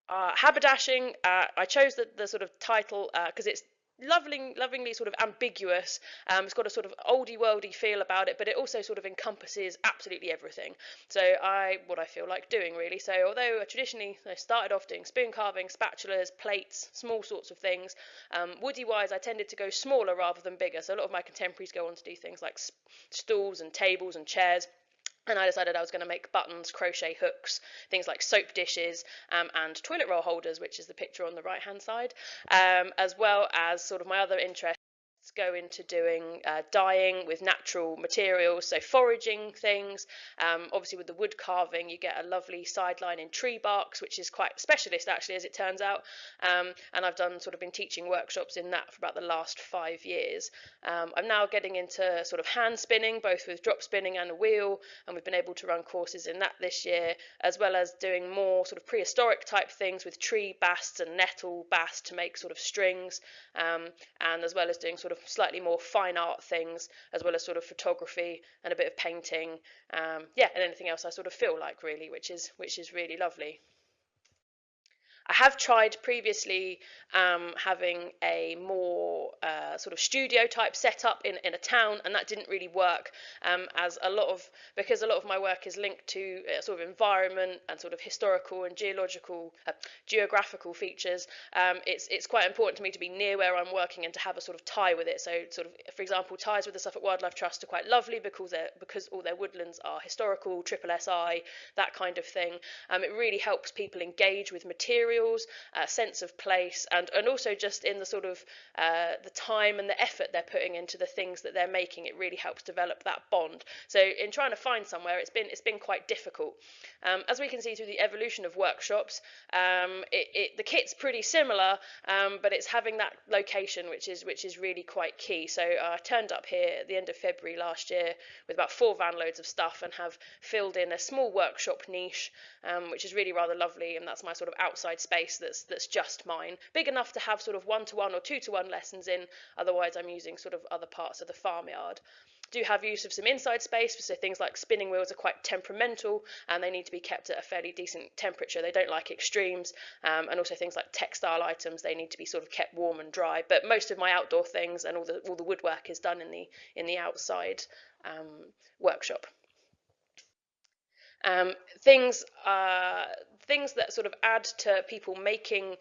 Haberdashing, I chose the sort of title because it's lovingly sort of ambiguous. It's got a sort of oldie worldy feel about it, but it also sort of encompasses absolutely everything. So what I feel like doing, really. So although traditionally I started off doing spoon carving, spatulas, plates, small sorts of things, woody wise I tended to go smaller rather than bigger. So a lot of my contemporaries go on to do things like stools and tables and chairs. And I decided I was going to make buttons, crochet hooks, things like soap dishes, and toilet roll holders, which is the picture on the right hand side, as well as sort of my other interests go into doing dyeing with natural materials, so foraging things. Obviously with the wood carving you get a lovely sideline in tree barks, which is quite specialist actually, as it turns out, and I've sort of been teaching workshops in that for about the last 5 years. I'm now getting into sort of hand spinning, both with drop spinning and a wheel, and we've been able to run courses in that this year, as well as doing more sort of prehistoric type things with tree basts and nettle bast to make sort of strings, and as well as doing sort of slightly more fine art things, as well as sort of photography and a bit of painting, yeah, and anything else I sort of feel like, really, which is really lovely. I have tried previously having a more sort of studio type setup in a town, and that didn't really work, because a lot of my work is linked to sort of environment and sort of historical and geographical features. It's quite important to me to be near where I'm working and to have a sort of tie with it. So sort of, for example, ties with the Suffolk Wildlife Trust are quite lovely because all their woodlands are historical, SSSI, that kind of thing. It really helps people engage with materials, a sense of place, and also just in the sort of the time and the effort they're putting into the things that they're making. It really helps develop that bond. So in trying to find somewhere, it's been quite difficult. As we can see through the evolution of workshops, the kit's pretty similar, but it's having that location which is really quite key. So I turned up here at the end of February last year with about 4 van loads of stuff and have filled in a small workshop niche, which is really rather lovely, and that's my sort of outside space that's just mine, big enough to have sort of 1-to-1 or 2-to-1 lessons in. Otherwise I'm using sort of other parts of the farmyard. Do have use of some inside space, so things like spinning wheels are quite temperamental and they need to be kept at a fairly decent temperature. They don't like extremes, and also things like textile items, they need to be sort of kept warm and dry. But most of my outdoor things and all the woodwork is done in the outside workshop. Things that sort of add to people making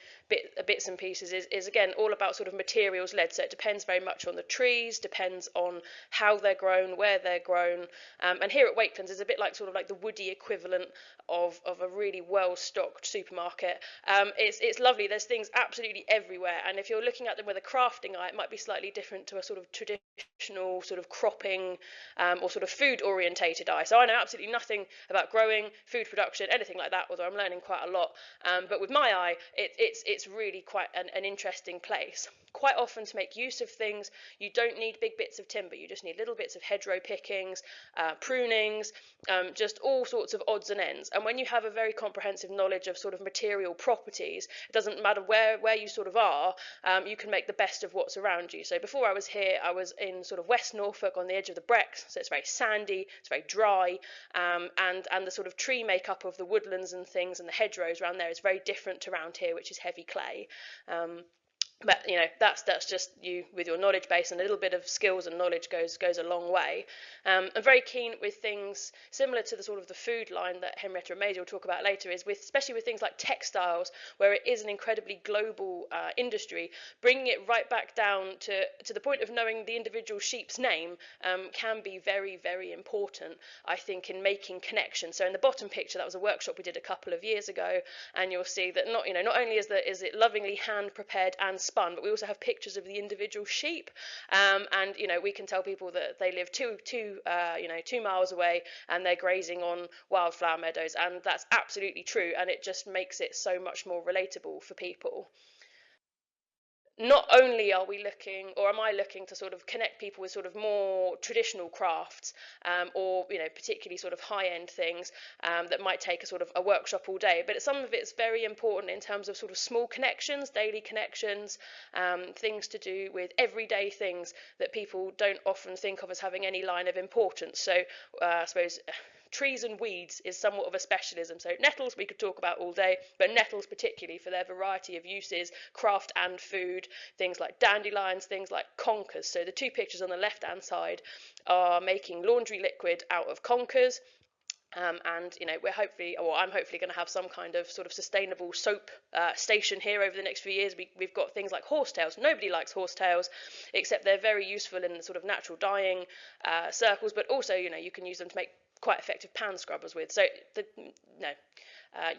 bits and pieces is again all about sort of materials led. So it depends very much on the trees, depends on how they're grown, where they're grown, and here at Wakelands is a bit like sort of like the woody equivalent of a really well stocked supermarket. It's lovely. There's things absolutely everywhere, and if you're looking at them with a crafting eye, it might be slightly different to a sort of traditional sort of cropping or sort of food orientated eye. So I know absolutely nothing about growing, food production, anything like that, although I'm learning quite a lot. But with my eye, it's really quite an interesting place. Quite often, to make use of things, you don't need big bits of timber. You just need little bits of hedgerow pickings, prunings, just all sorts of odds and ends. And when you have a very comprehensive knowledge of sort of material properties, it doesn't matter where you sort of are, you can make the best of what's around you. So before I was here, I was in sort of West Norfolk on the edge of the Brex, so it's very sandy, it's very dry, and the sort of tree makeup of the woodlands and things and the hedgerows around there is very different to around here, which is heavy clay. but you know, that's just you with your knowledge base, and a little bit of skills and knowledge goes a long way. I'm very keen with things similar to the sort of the food line that Henrietta and Maisie will talk about later, is with especially with things like textiles, where it is an incredibly global industry. Bringing it right back down to the point of knowing the individual sheep's name can be very, very important, I think, in making connections. So in the bottom picture, that was a workshop we did a couple of years ago, and you'll see that not only is it lovingly hand prepared and spun, but we also have pictures of the individual sheep, and you know, we can tell people that they live 2 miles away and they're grazing on wildflower meadows, and that's absolutely true, and it just makes it so much more relatable for people. Not only are we looking, or am I looking, to sort of connect people with sort of more traditional crafts, or you know, particularly sort of high-end things that might take a sort of a workshop all day, but some of it's very important in terms of sort of small connections, daily connections, things to do with everyday things that people don't often think of as having any line of importance. So I suppose trees and weeds is somewhat of a specialism. So nettles we could talk about all day, but nettles particularly for their variety of uses, craft and food, things like dandelions, things like conkers. So the two pictures on the left hand side are making laundry liquid out of conkers. And you know, I'm hopefully going to have some kind of sort of sustainable soap station here over the next few years. We've got things like horsetails. Nobody likes horsetails, except they're very useful in the sort of natural dyeing circles, but also, you know, you can use them to make quite effective pan scrubbers with. So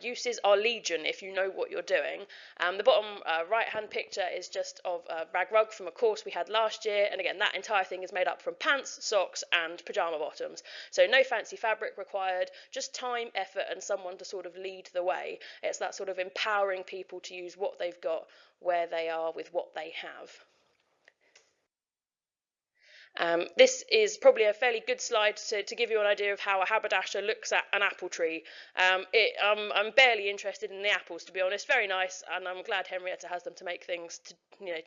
uses are legion if you know what you're doing. The bottom right hand picture is just of a rag rug from a course we had last year, and again, that entire thing is made up from pants, socks and pyjama bottoms. So no fancy fabric required, just time, effort and someone to sort of lead the way. It's that sort of empowering people to use what they've got where they are with what they have. This is probably a fairly good slide to give you an idea of how a haberdasher looks at an apple tree. I'm barely interested in the apples, to be honest. Very nice, and I'm glad Henrietta has them to make things, to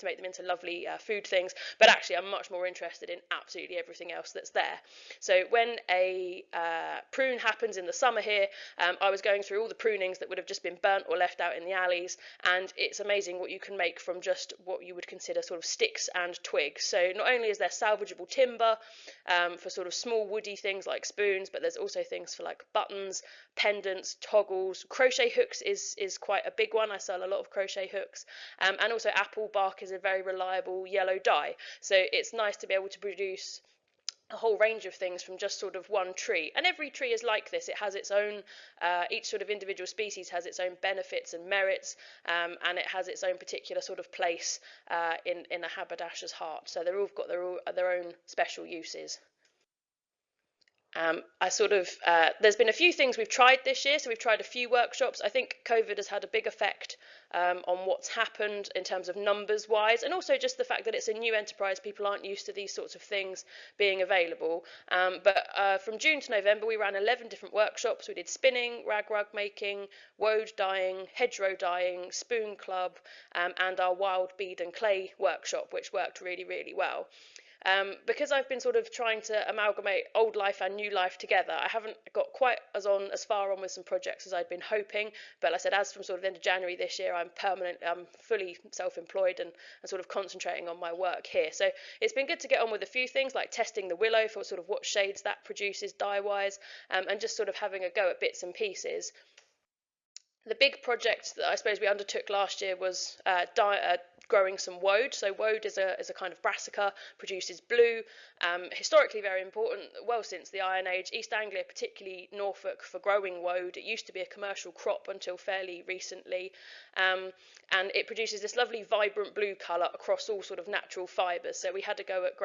make them into lovely food things. But actually, I'm much more interested in absolutely everything else that's there. So when a prune happens in the summer here, I was going through all the prunings that would have just been burnt or left out in the alleys, and it's amazing what you can make from just what you would consider sort of sticks and twigs. So not only is there salvageable timber for sort of small woody things like spoons, but there's also things for like buttons, pendants, toggles. Crochet hooks is quite a big one. I sell a lot of crochet hooks, and also apple bark is a very reliable yellow dye, so it's nice to be able to produce a whole range of things from just sort of one tree. And every tree is like this. It has its own, each sort of individual species has its own benefits and merits, and it has its own particular sort of place in a haberdasher's heart. So they've all got their own special uses. There's been a few things we've tried this year. So we've tried a few workshops. I think COVID has had a big effect on what's happened in terms of numbers wise, and also just the fact that it's a new enterprise. People aren't used to these sorts of things being available. But from June to November, we ran 11 different workshops. We did spinning, rag making, woad dyeing, hedgerow dyeing, spoon club, and our wild bead and clay workshop, which worked really, really well. Because I've been sort of trying to amalgamate old life and new life together, I haven't got quite as far on with some projects as I'd been hoping. But like I said, as from sort of the end of January this year, I'm fully self-employed and sort of concentrating on my work here. So it's been good to get on with a few things like testing the willow for sort of what shades that produces dye-wise, and just sort of having a go at bits and pieces. The big project that I suppose we undertook last year was growing some woad. So woad is a kind of brassica, produces blue, historically very important, well since the Iron Age. East Anglia, particularly Norfolk, for growing woad. It used to be a commercial crop until fairly recently, and it produces this lovely vibrant blue colour across all sort of natural fibres. So we had to go at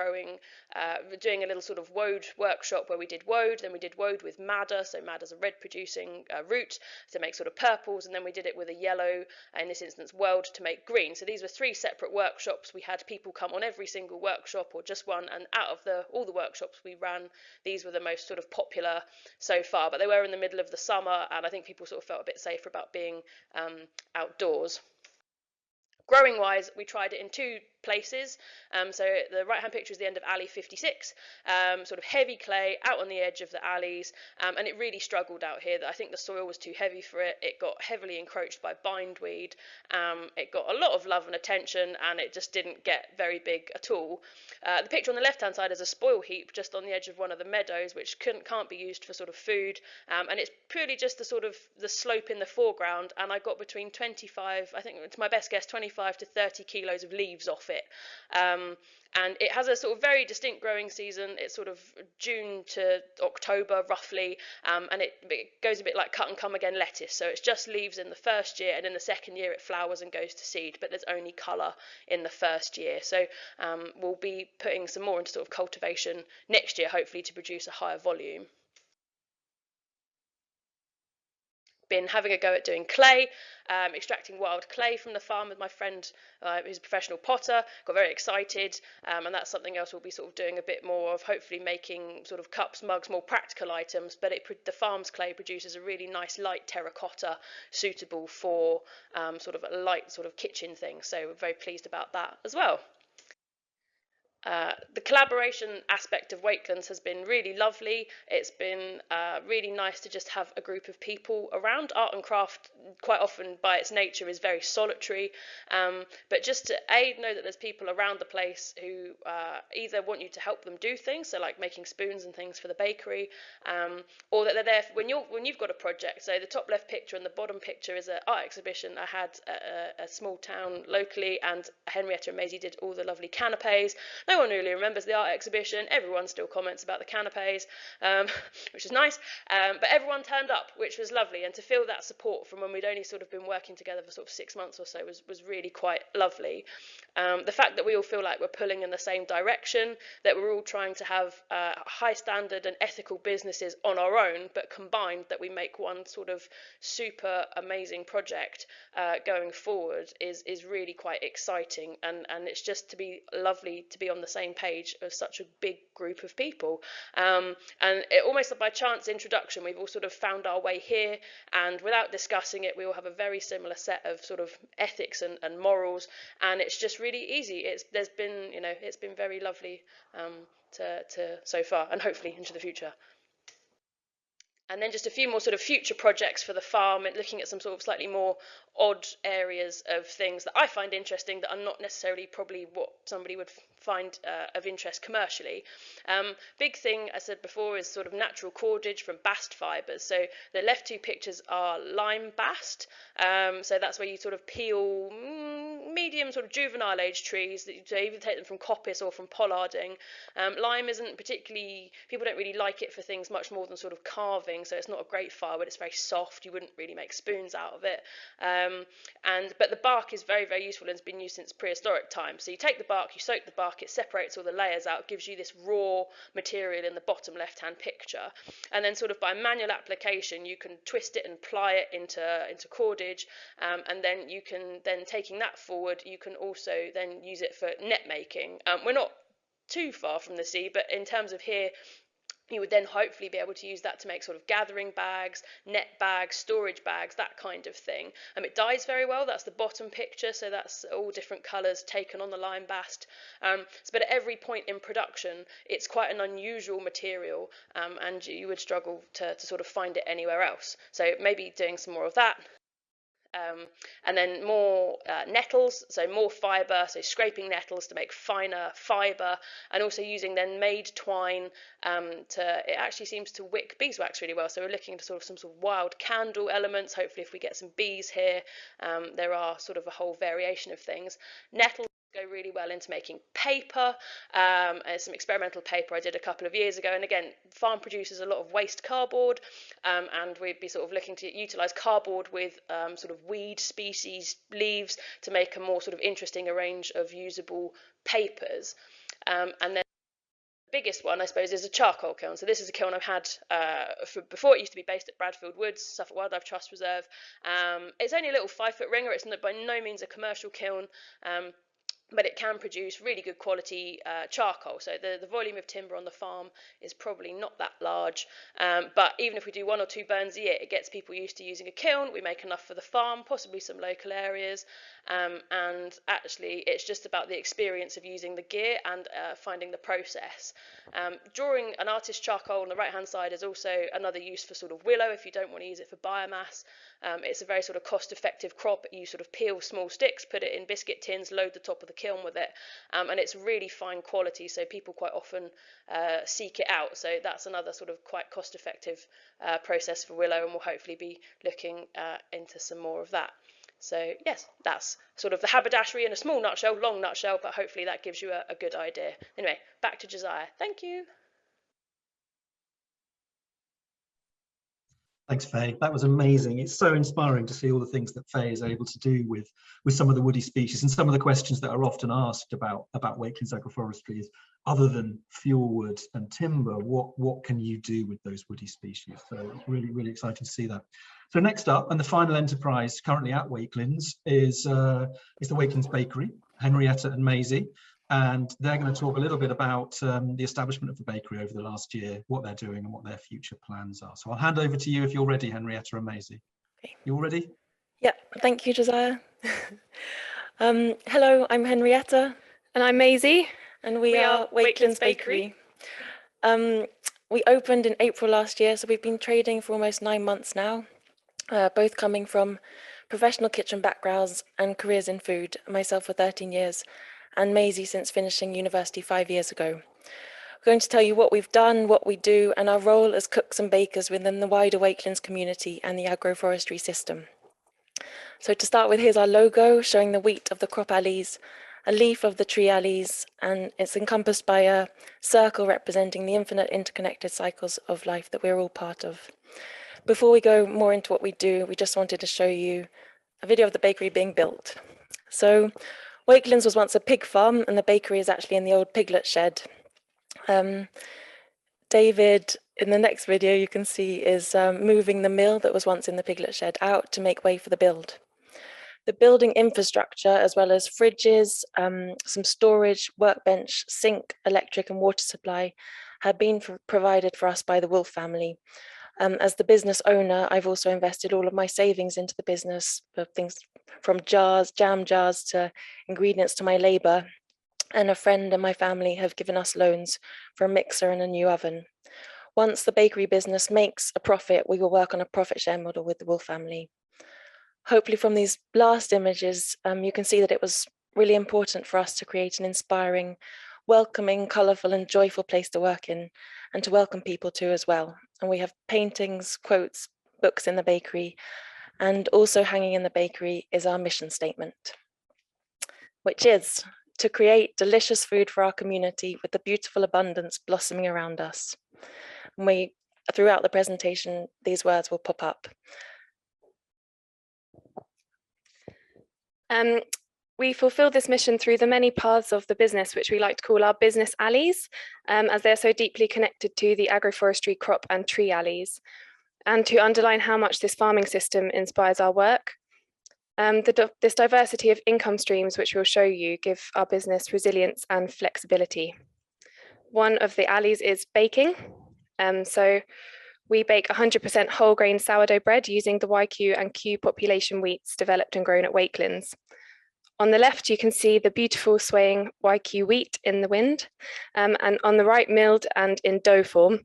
doing a little sort of woad workshop where we did woad, then we did woad with madder. So madder's a red producing root to make sort of purples, and then we did it with a yellow, in this instance weld, to make green. So these were 3 separate workshops. We had people come on every single workshop or just one, and out of all the workshops we ran, these were the most sort of popular so far, but they were in the middle of the summer, and I think people sort of felt a bit safer about being outdoors. Growing wise, we tried it in 2 places. So the right hand picture is the end of alley 56, sort of heavy clay out on the edge of the alleys, and it really struggled out here. I think the soil was too heavy for it. It got heavily encroached by bindweed. It got a lot of love and attention, and it just didn't get very big at all. The picture on the left hand side is a spoil heap just on the edge of one of the meadows, which can't be used for sort of food, and it's purely just the sort of the slope in the foreground, and I got between 25, I think it's my best guess, 25 to 30 kilos of leaves off it. And it has a sort of very distinct growing season. It's sort of June to October roughly, and it goes a bit like cut and come again lettuce. So it's just leaves in the first year, and in the second year it flowers and goes to seed, but there's only colour in the first year. So we'll be putting some more into sort of cultivation next year, hopefully to produce a higher volume. Been having a go at doing clay, extracting wild clay from the farm with my friend who's a professional potter. Got very excited, and that's something else we'll be sort of doing a bit more of, hopefully making sort of cups, mugs, more practical items, but the farm's clay produces a really nice light terracotta suitable for sort of a light sort of kitchen thing, so we're very pleased about that as well. The collaboration aspect of Wakelands has been really lovely. It's been really nice to just have a group of people around. Art and craft quite often by its nature is very solitary, but just to know that there's people around the place who either want you to help them do things, so like making spoons and things for the bakery, or that they're there when you've got a project. So the top left picture and the bottom picture is an art exhibition I had at a small town locally, and Henrietta and Maisie did all the lovely canapes. No one really remembers the art exhibition. Everyone still comments about the canapes, which is nice. But everyone turned up, which was lovely. And to feel that support from when we'd only sort of been working together for sort of 6 months or so was really quite lovely. The fact that we all feel like we're pulling in the same direction, that we're all trying to have high standard and ethical businesses on our own, but combined that we make one sort of super amazing project going forward is really quite exciting. And it's just to be lovely to be on the same page as such a big group of people, and it almost by chance introduction we've all sort of found our way here, and without discussing it we all have a very similar set of sort of ethics and morals, and it's just really easy. It's been very lovely to so far, and hopefully into the future. And then just a few more sort of future projects for the farm, and looking at some sort of slightly more odd areas of things that I find interesting that are not necessarily probably what somebody would find of interest commercially. Big thing, I said before, is sort of natural cordage from bast fibres. So the left two pictures are lime bast. So that's where you sort of peel medium sort of juvenile age trees, that you either take them from coppice or from pollarding. Lime isn't particularly, people don't really like it for things much more than sort of carving, so it's not a great firewood. It's very soft, you wouldn't really make spoons out of it. But the bark is very, very useful and has been used since prehistoric times. So you take the bark, you soak the bark, it separates all the layers out, gives you this raw material in the bottom left hand picture, and then sort of by manual application you can twist it and ply it into cordage, and then you can, then taking that forward, you can also then use it for net making. We're not too far from the sea, but in terms of here, you would then hopefully be able to use that to make sort of gathering bags, net bags, storage bags, that kind of thing. It dyes very well. That's the bottom picture, so that's all different colours taken on the lime bast. But at every point in production, it's quite an unusual material, and you would struggle to sort of find it anywhere else. So maybe doing some more of that. And then more nettles, so more fibre, so scraping nettles to make finer fibre, and also using then made twine it actually seems to wick beeswax really well. So we're looking at sort of some sort of wild candle elements. Hopefully if we get some bees here, there are sort of a whole variation of things. Nettles go really well into making paper, some experimental paper I did a couple of years ago, and again farm produces a lot of waste cardboard, and we'd be sort of looking to utilise cardboard with sort of weed species leaves to make a more sort of interesting range of usable papers. And then the biggest one I suppose is a charcoal kiln. So this is a kiln I've had before. It used to be based at Bradfield Woods, Suffolk Wildlife Trust Reserve. It's only a little 5-foot ringer. It's by no means a commercial kiln. but it can produce really good quality charcoal. So the volume of timber on the farm is probably not that large, but even if we do 1 or 2 burns a year, it gets people used to using a kiln. We make enough for the farm, possibly some local areas, and actually it's just about the experience of using the gear and finding the process. Drawing an artist charcoal on the right hand side is also another use for sort of willow if you don't want to use it for biomass. It's a very sort of cost-effective crop. You sort of peel small sticks, put it in biscuit tins, load the top of the kiln with it, and it's really fine quality, so people quite often seek it out. So that's another sort of quite cost-effective process for willow, and we'll hopefully be looking into some more of that. So yes, that's sort of the haberdashery in a small nutshell, long nutshell, but hopefully that gives you a good idea. Anyway, back to Josiah. Thank you. Thanks, Faye. That was amazing. It's so inspiring to see all the things that Faye is able to do with some of the woody species, and some of the questions that are often asked about Wakelands agroforestry is, other than fuel wood and timber, what can you do with those woody species? So it's really, really exciting to see that. So next up, and the final enterprise currently at Wakelands is the Wakelands Bakery, Henrietta and Maisie. And they're going to talk a little bit about the establishment of the bakery over the last year, what they're doing and what their future plans are. So I'll hand over to you if you're ready, Henrietta and Maisie. Okay. You all ready? Yeah, thank you, Josiah. Hello, I'm Henrietta. And I'm Maisie. And we are Wakelands Bakery. We opened in April last year, so we've been trading for almost 9 months now, both coming from professional kitchen backgrounds and careers in food, myself for 13 years, and Maisie since finishing university 5 years ago. We're going to tell you what we've done, what we do, and our role as cooks and bakers within the wider Wakelands community and the agroforestry system. So to start with, here's our logo showing the wheat of the crop alleys, a leaf of the tree alleys, and it's encompassed by a circle representing the infinite interconnected cycles of life that we're all part of. Before we go more into what we do, we just wanted to show you a video of the bakery being built. So Wakelands was once a pig farm, and the bakery is actually in the old piglet shed. David, in the next video you can see, is moving the mill that was once in the piglet shed out to make way for the build. The building infrastructure, as well as fridges, some storage, workbench, sink, electric and water supply, have been provided for us by the Wolfe family. As the business owner, I've also invested all of my savings into the business, of things from jars, jam jars, to ingredients to my labour. And a friend and my family have given us loans for a mixer and a new oven. Once the bakery business makes a profit, we will work on a profit share model with the Wolfe family. Hopefully from these last images, you can see that it was really important for us to create an inspiring, welcoming, colourful and joyful place to work in, and to welcome people to as well. And we have paintings, quotes, books in the bakery, and also hanging in the bakery is our mission statement, which is to create delicious food for our community with the beautiful abundance blossoming around us. And throughout the presentation, these words will pop up. We fulfill this mission through the many paths of the business, which we like to call our business alleys, as they're so deeply connected to the agroforestry, crop and tree alleys. And to underline how much this farming system inspires our work, this diversity of income streams, which we'll show you, give our business resilience and flexibility. One of the alleys is baking. So we bake 100% whole grain sourdough bread using the YQ and Q population wheats developed and grown at Wakelands. On the left, you can see the beautiful swaying YQ wheat in the wind, and on the right, milled and in dough form.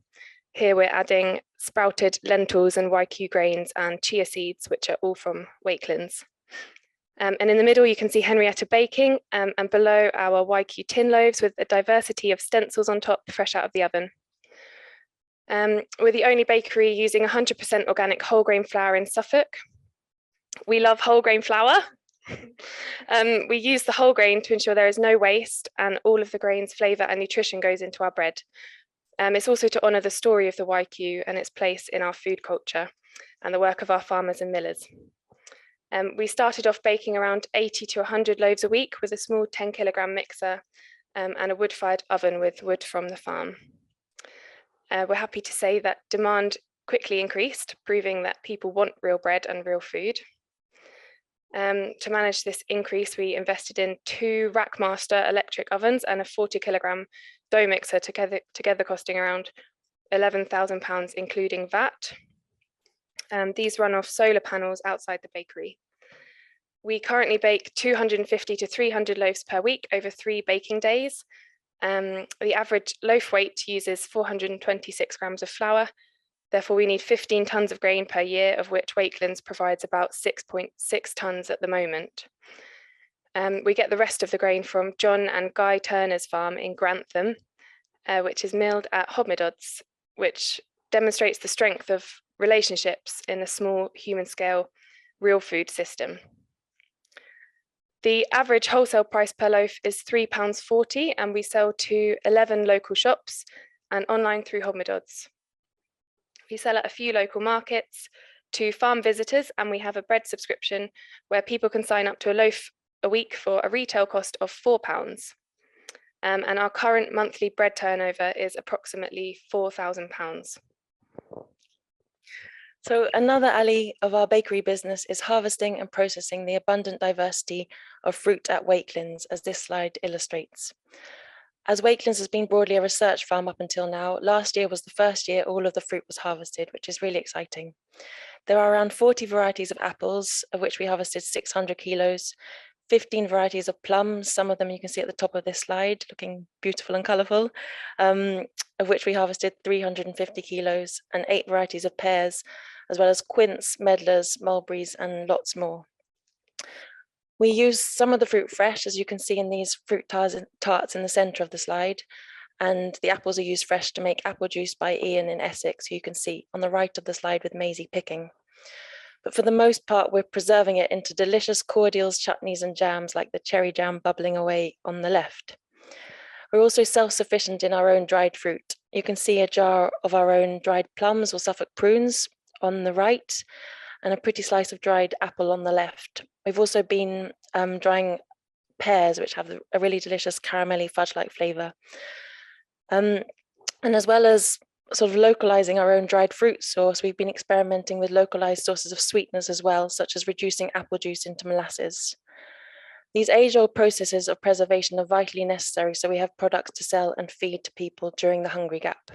Here we're adding sprouted lentils and YQ grains and chia seeds, which are all from Wakelands. And in the middle, you can see Henrietta baking, and below our YQ tin loaves with a diversity of stencils on top, fresh out of the oven. We're the only bakery using 100% organic whole grain flour in Suffolk. We love whole grain flour. We use the whole grain to ensure there is no waste, and all of the grain's flavour and nutrition goes into our bread. It's also to honour the story of the YQ and its place in our food culture and the work of our farmers and millers. We started off baking around 80 to 100 loaves a week with a small 10 kilogram mixer and a wood-fired oven with wood from the farm. We're happy to say that demand quickly increased, proving that people want real bread and real food. To manage this increase, we invested in 2 Rackmaster electric ovens and a 40-kilogram dough mixer, together costing around £11,000, including VAT. These run off solar panels outside the bakery. We currently bake 250 to 300 loaves per week over 3 baking days. The average loaf weight uses 426 grams of flour. Therefore, we need 15 tonnes of grain per year, of which Wakelands provides about 6.6 tonnes at the moment. We get the rest of the grain from John and Guy Turner's farm in Grantham, which is milled at Hobmedod's, which demonstrates the strength of relationships in a small human-scale real food system. The average wholesale price per loaf is £3.40, and we sell to 11 local shops and online through Hobmedod's. We sell at a few local markets, to farm visitors, and we have a bread subscription where people can sign up to a loaf a week for a retail cost of £4. And our current monthly bread turnover is approximately £4,000. So another alley of our bakery business is harvesting and processing the abundant diversity of fruit at Wakelands, as this slide illustrates. As Wakelands has been broadly a research farm up until now, last year was the first year all of the fruit was harvested, which is really exciting. There are around 40 varieties of apples, of which we harvested 600 kilos, 15 varieties of plums, some of them you can see at the top of this slide, looking beautiful and colourful, of which we harvested 350 kilos, and 8 varieties of pears, as well as quince, medlars, mulberries, and lots more. We use some of the fruit fresh, as you can see in these fruit tarts in the centre of the slide, and the apples are used fresh to make apple juice by Ian in Essex, who you can see on the right of the slide with Maisie picking. But for the most part, we're preserving it into delicious cordials, chutneys, and jams, like the cherry jam bubbling away on the left. We're also self-sufficient in our own dried fruit. You can see a jar of our own dried plums or Suffolk prunes on the right, and a pretty slice of dried apple on the left. We've also been drying pears, which have a really delicious caramelly fudge-like flavour. And as well as sort of localising our own dried fruit source, we've been experimenting with localised sources of sweetness as well, such as reducing apple juice into molasses. These age-old processes of preservation are vitally necessary, so we have products to sell and feed to people during the hungry gap.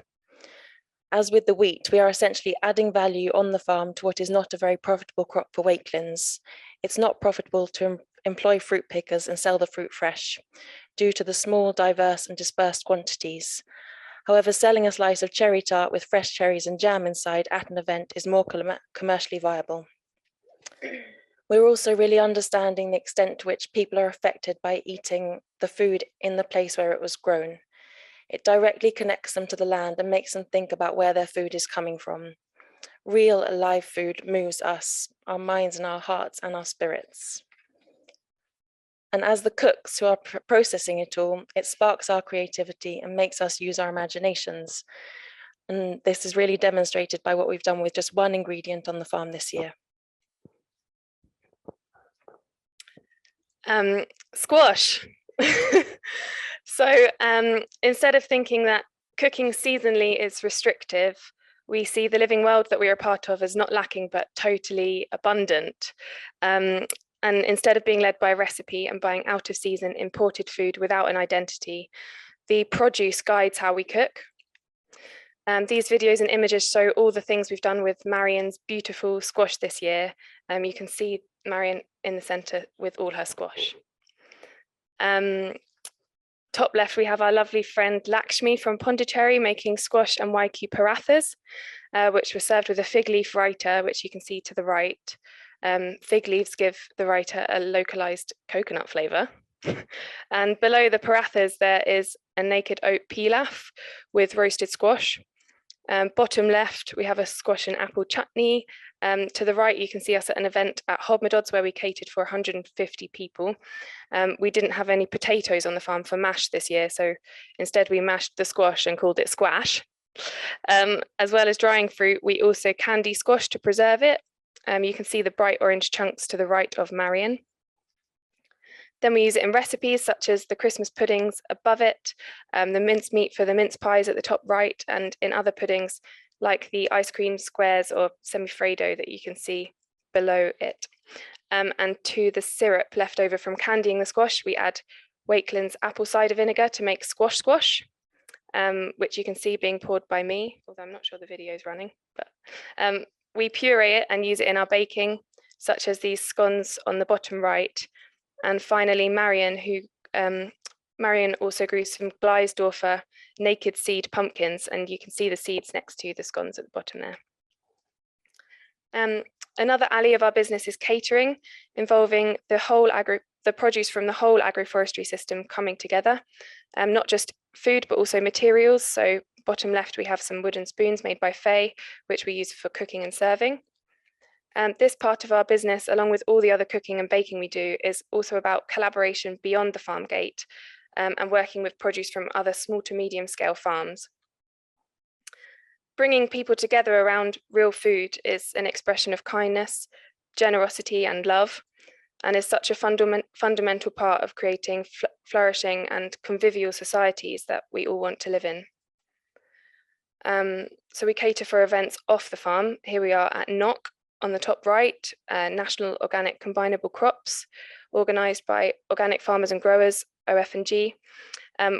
As with the wheat, we are essentially adding value on the farm to what is not a very profitable crop for Wakelands. It's not profitable to employ fruit pickers and sell the fruit fresh due to the small, diverse and dispersed quantities. However, selling a slice of cherry tart with fresh cherries and jam inside at an event is more commercially viable. We're also really understanding the extent to which people are affected by eating the food in the place where it was grown. It directly connects them to the land and makes them think about where their food is coming from. Real, alive food moves us, our minds and our hearts and our spirits. And as the cooks who are processing it all, it sparks our creativity and makes us use our imaginations. And this is really demonstrated by what we've done with just one ingredient on the farm this year. Squash. So instead of thinking that cooking seasonally is restrictive, we see the living world that we are a part of as not lacking, but totally abundant. And instead of being led by a recipe and buying out of season imported food without an identity, the produce guides how we cook. These videos and images show all the things we've done with Marian's beautiful squash this year. You can see Marian in the centre with all her squash. Top left, we have our lovely friend Lakshmi from Pondicherry making squash and YQ parathas, which were served with a fig leaf raita, which you can see to the right. Fig leaves give the raita a localized coconut flavour. And below the parathas, there is a naked oat pilaf with roasted squash. Bottom left, we have a squash and apple chutney. To the right, you can see us at an event at Hobmedod's where we catered for 150 people. We didn't have any potatoes on the farm for mash this year, so instead we mashed the squash and called it squash. As well as drying fruit, we also candy squash to preserve it. You can see the bright orange chunks to the right of Marian. Then we use it in recipes such as the Christmas puddings above it, the mince meat for the mince pies at the top right, and in other puddings like the ice cream squares or semifreddo that you can see below it. And to the syrup left over from candying the squash, we add Wakelands apple cider vinegar to make squash squash, which you can see being poured by me, although I'm not sure the video is running. But we puree it and use it in our baking, such as these scones on the bottom right. And finally, Marion also grew some Gleisdorfer naked seed pumpkins, and you can see the seeds next to the scones at the bottom there. Another alley of our business is catering, involving the produce from the whole agroforestry system coming together, not just food, but also materials. So bottom left, we have some wooden spoons made by Faye, which we use for cooking and serving. This part of our business, along with all the other cooking and baking we do, is also about collaboration beyond the farm gate, and working with produce from other small to medium scale farms. Bringing people together around real food is an expression of kindness, generosity, and love, and is such a fundamental part of creating flourishing and convivial societies that we all want to live in. So we cater for events off the farm. Here we are at NOC on the top right, National Organic Combinable Crops, organised by Organic Farmers and Growers, ORFC,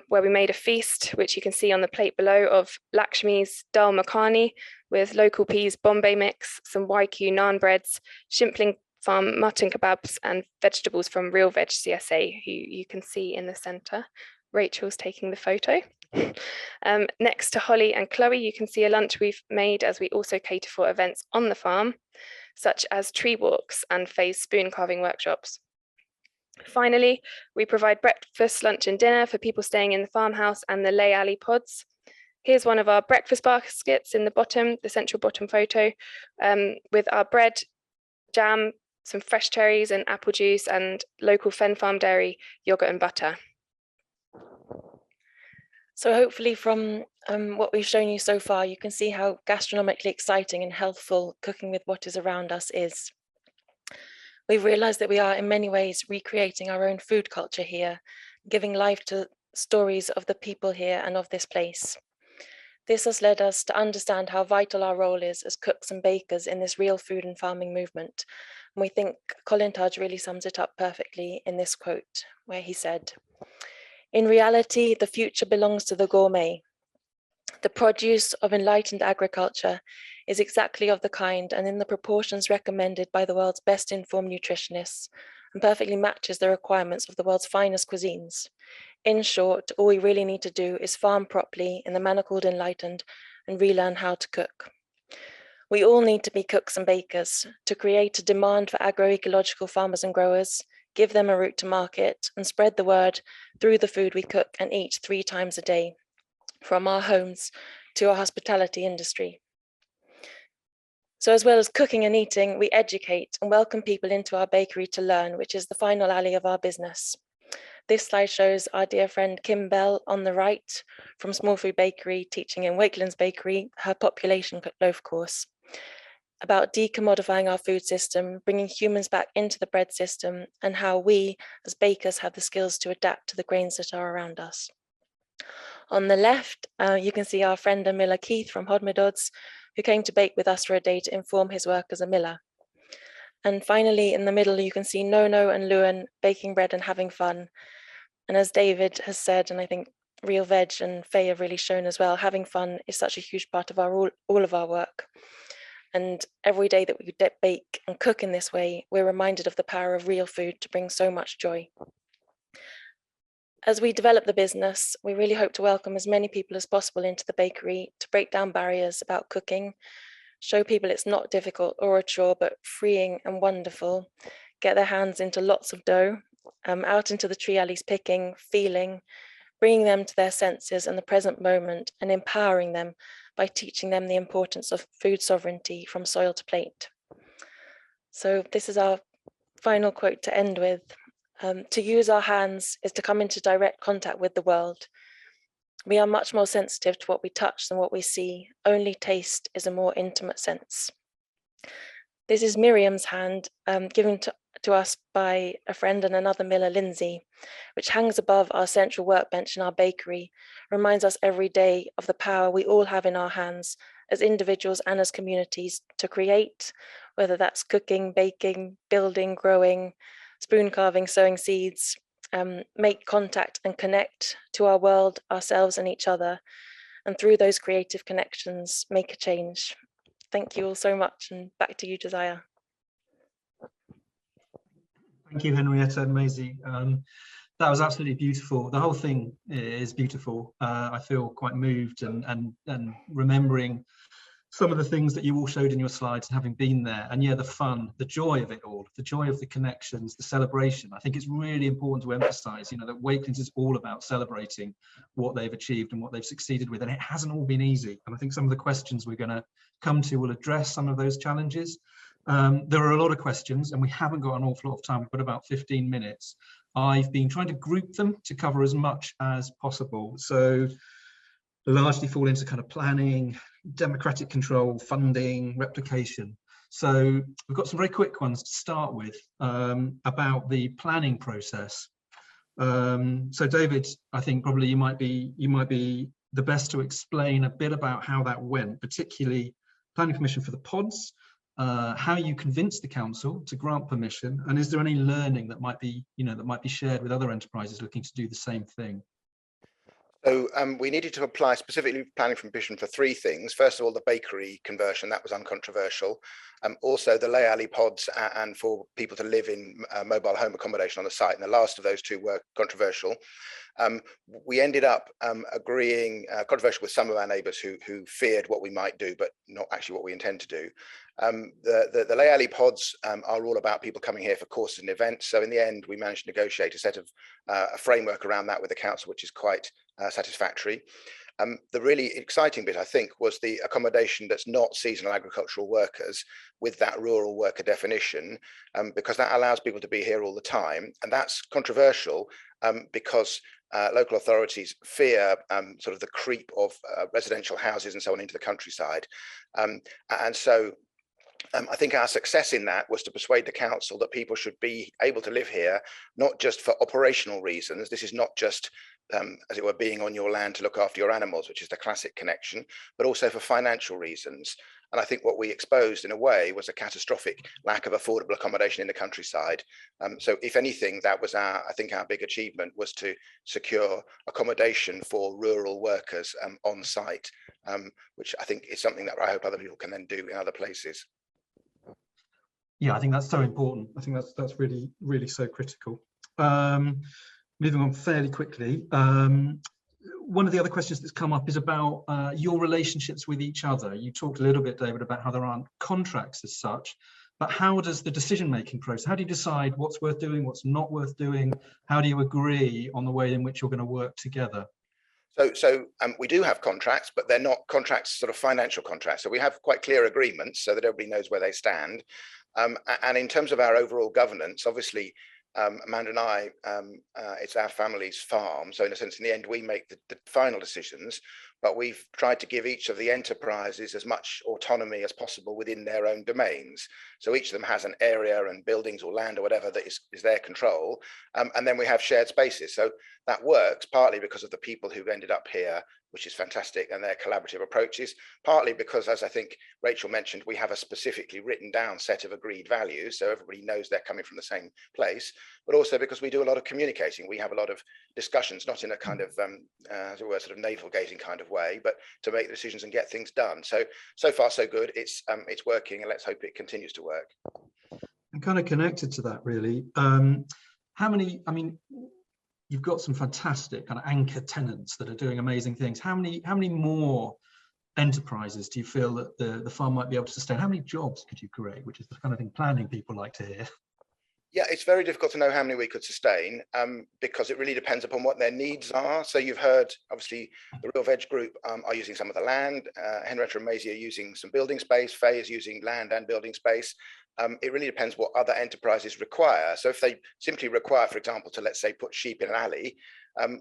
where we made a feast, which you can see on the plate below, of Lakshmi's dal makhani with local peas Bombay mix, some YQ naan breads, Shimpling Farm mutton kebabs, and vegetables from real Veg CSA, who you can see in the centre. Rachel's taking the photo. Next to Holly and Chloe, you can see a lunch we've made, as we also cater for events on the farm, such as tree walks and Faye's spoon carving workshops. Finally, we provide breakfast, lunch and dinner for people staying in the farmhouse and the lay alley pods. Here's one of our breakfast baskets in the bottom, the central bottom photo, with our bread, jam, some fresh cherries and apple juice, and local Fen Farm dairy, yogurt and butter. So hopefully from what we've shown you so far, you can see how gastronomically exciting and healthful cooking with what is around us is. We've realized that we are in many ways recreating our own food culture here, giving life to stories of the people here and of this place. This has led us to understand how vital our role is as cooks and bakers in this real food and farming movement. And we think Colin Tudge really sums it up perfectly in this quote, where he said, "In reality, the future belongs to the gourmet. The produce of enlightened agriculture is exactly of the kind and in the proportions recommended by the world's best informed nutritionists, and perfectly matches the requirements of the world's finest cuisines. In short, all we really need to do is farm properly in the manner called enlightened and relearn how to cook. We all need to be cooks and bakers to create a demand for agroecological farmers and growers, give them a route to market, and spread the word through the food we cook and eat 3 times a day, from our homes to our hospitality industry. So as well as cooking and eating, we educate and welcome people into our bakery to learn, which is the final alley of our business. This slide shows our dear friend Kim Bell on the right from Small Food Bakery, teaching in Wakelands Bakery, her population loaf course, about decommodifying our food system, bringing humans back into the bread system, and how we as bakers have the skills to adapt to the grains that are around us. On the left, you can see our friend and miller Keith from Hodmedodds, who came to bake with us for a day to inform his work as a miller. And finally, in the middle, you can see Nono and Luan baking bread and having fun. And as David has said, and I think Real Veg and Faye have really shown as well, having fun is such a huge part of all of our work. And every day that we bake and cook in this way, we're reminded of the power of real food to bring so much joy. As we develop the business, we really hope to welcome as many people as possible into the bakery to break down barriers about cooking, show people it's not difficult or a chore, but freeing and wonderful, get their hands into lots of dough, out into the tree alleys picking, feeling, bringing them to their senses and the present moment, and empowering them by teaching them the importance of food sovereignty from soil to plate. So this is our final quote to end with. To use our hands is to come into direct contact with the world. We are much more sensitive to what we touch than what we see. Only taste is a more intimate sense. This is Miriam's hand, given to us by a friend and another miller, Lindsay, which hangs above our central workbench in our bakery, reminds us every day of the power we all have in our hands as individuals and as communities to create, whether that's cooking, baking, building, growing, spoon carving, sowing seeds, make contact and connect to our world, ourselves and each other. And through those creative connections, make a change. Thank you all so much, and back to you, Josiah. Thank you, Henrietta and Maisie. That was absolutely beautiful. The whole thing is beautiful. I feel quite moved and remembering some of the things that you all showed in your slides and having been there. And yeah, the fun, the joy of it all, the joy of the connections, the celebration. I think it's really important to emphasize, you know, that Wakelands is all about celebrating what they've achieved and what they've succeeded with. And it hasn't all been easy. And I think some of the questions we're going to come to will address some of those challenges. There are a lot of questions and we haven't got an awful lot of time. We've got about 15 minutes. I've been trying to group them to cover as much as possible. So largely fall into kind of planning, democratic control, funding, replication. So we've got some very quick ones to start with about the planning process. So David, I think probably you might be the best to explain a bit about how that went, particularly planning permission for the pods, how you convinced the council to grant permission, and is there any learning that might be, you know, that might be shared with other enterprises looking to do the same thing? So we needed to apply specifically planning permission for three things. First of all, the bakery conversion, that was uncontroversial. Also the lay alley pods and for people to live in mobile home accommodation on the site. And the last of those two were controversial. We ended up agreeing, controversial with some of our neighbours who feared what we might do, but not actually what we intend to do. The lay alley pods are all about people coming here for courses and events. So in the end, we managed to negotiate a set of a framework around that with the council, which is quite satisfactory. The really exciting bit, I think, was the accommodation that's not seasonal agricultural workers with that rural worker definition, because that allows people to be here all the time. And that's controversial because local authorities fear sort of the creep of residential houses and so on into the countryside. And so I think our success in that was to persuade the council that people should be able to live here, not just for operational reasons. This is not just, as it were, being on your land to look after your animals, which is the classic connection, but also for financial reasons. And I think what we exposed in a way was a catastrophic lack of affordable accommodation in the countryside. So if anything, that was I think our big achievement was to secure accommodation for rural workers on site, which I think is something that I hope other people can then do in other places. Yeah, I think that's so important. I think that's really, really so critical. Moving on fairly quickly. One of the other questions that's come up is about your relationships with each other. You talked a little bit, David, about how there aren't contracts as such, but how does the decision-making process, how do you decide what's worth doing, what's not worth doing? How do you agree on the way in which you're going to work together? So we do have contracts, but they're not contracts, sort of financial contracts. So we have quite clear agreements so that everybody knows where they stand. And in terms of our overall governance, obviously, Amanda and I, it's our family's farm. So in a sense, in the end, we make the final decisions, but we've tried to give each of the enterprises as much autonomy as possible within their own domains. So each of them has an area and buildings or land or whatever that is their control. And then we have shared spaces. So that works partly because of the people who've ended up here, which is fantastic, and their collaborative approaches, partly because, as I think Rachel mentioned, we have a specifically written down set of agreed values, so everybody knows they're coming from the same place, but also because we do a lot of communicating. We have a lot of discussions, not in a kind of, as it were, sort of navel-gazing kind of way, but to make decisions and get things done. So far, so good. It's working, and let's hope it continues to work. And kind of connected to that, really, how many, I mean, you've got some fantastic kind of anchor tenants that are doing amazing things. How many more enterprises do you feel that the farm might be able to sustain? How many jobs could you create, which is the kind of thing planning people like to hear? Yeah, it's very difficult to know how many we could sustain because it really depends upon what their needs are. So you've heard, obviously, the Real Veg group are using some of the land. Henrietta and Maisie are using some building space. Faye is using land and building space. It really depends what other enterprises require. So if they simply require, for example, to, let's say, put sheep in an alley,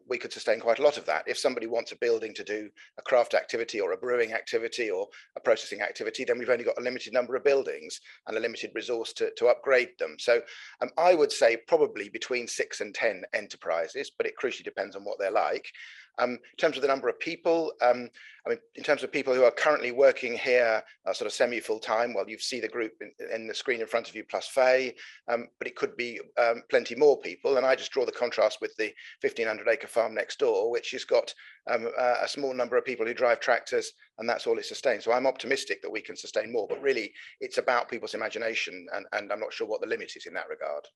we could sustain quite a lot of that. If somebody wants a building to do a craft activity or a brewing activity or a processing activity, then we've only got a limited number of buildings and a limited resource to upgrade them. So I would say probably between 6 and 10 enterprises, but it crucially depends on what they're like. In terms of the number of people, I mean, in terms of people who are currently working here, sort of semi-full-time, well, you see the group in the screen in front of you plus Faye, but it could be plenty more people. And I just draw the contrast with the 1,500-acre farm next door, which has got a small number of people who drive tractors, and that's all it sustains. So I'm optimistic that we can sustain more, but really it's about people's imagination, and I'm not sure what the limit is in that regard.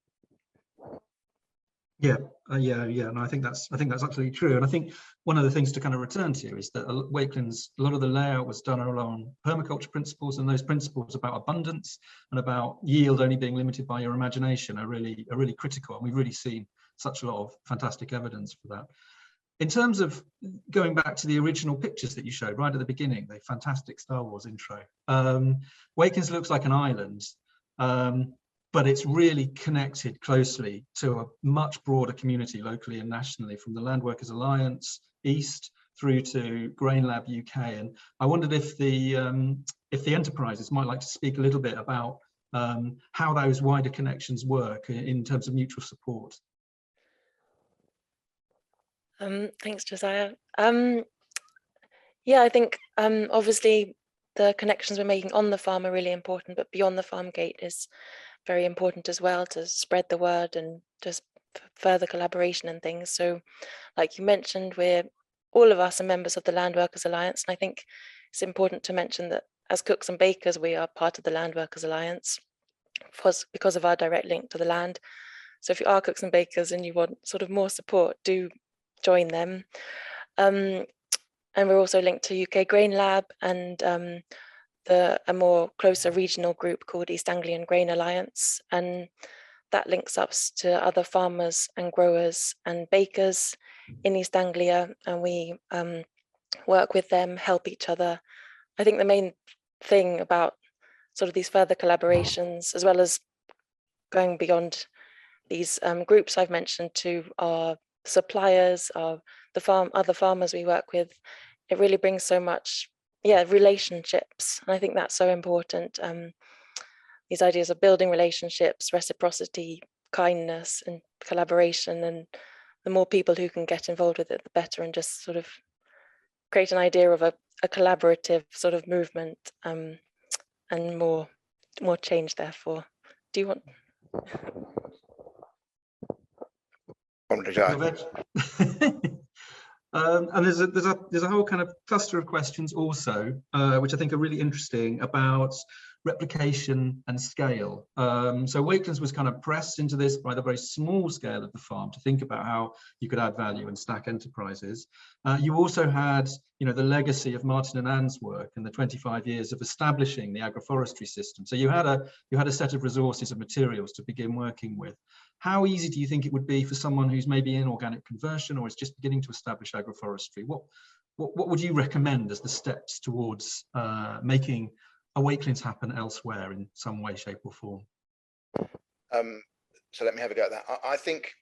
Yeah, and I think that's absolutely true. And I think one of the things to kind of return to is that Wakelands, a lot of the layout was done along permaculture principles, and those principles about abundance and about yield only being limited by your imagination are really critical. And we've really seen such a lot of fantastic evidence for that. In terms of going back to the original pictures that you showed right at the beginning, the fantastic Star Wars intro, Wakelands looks like an island. But it's really connected closely to a much broader community locally and nationally, from the Land Workers Alliance East through to Grain Lab UK. And I wondered if the enterprises might like to speak a little bit about how those wider connections work in terms of mutual support. Thanks, Josiah. Yeah, I think obviously the connections we're making on the farm are really important, but beyond the farm gate is very important as well, to spread the word and just further collaboration and things. So like you mentioned, all of us are members of the Land Workers Alliance, and I think it's important to mention that as cooks and bakers we are part of the Land Workers Alliance because of our direct link to the land. So if you are cooks and bakers and you want sort of more support, do join them. And we're also linked to UK Grain Lab and a more closer regional group called East Anglian Grain Alliance, and that links us to other farmers and growers and bakers in East Anglia, and we work with them, help each other. I think the main thing about sort of these further collaborations, as well as going beyond these groups I've mentioned to our suppliers, other farmers we work with, it really brings so much relationships, and I think that's so important. These ideas of building relationships, reciprocity, kindness and collaboration, and the more people who can get involved with it, the better, and just sort of create an idea of a collaborative sort of movement, and more change therefore. Do you want? And there's a whole kind of cluster of questions also, which I think are really interesting, about replication and scale. So Wakelands was kind of pressed into this by the very small scale of the farm to think about how you could add value and stack enterprises. You also had, the legacy of Martin and Anne's work and the 25 years of establishing the agroforestry system. So you had a set of resources and materials to begin working with. How easy do you think it would be for someone who's maybe in organic conversion or is just beginning to establish agroforestry? What would you recommend as the steps towards making a Wakelands happen elsewhere in some way, shape or form? So let me have a go at that. I think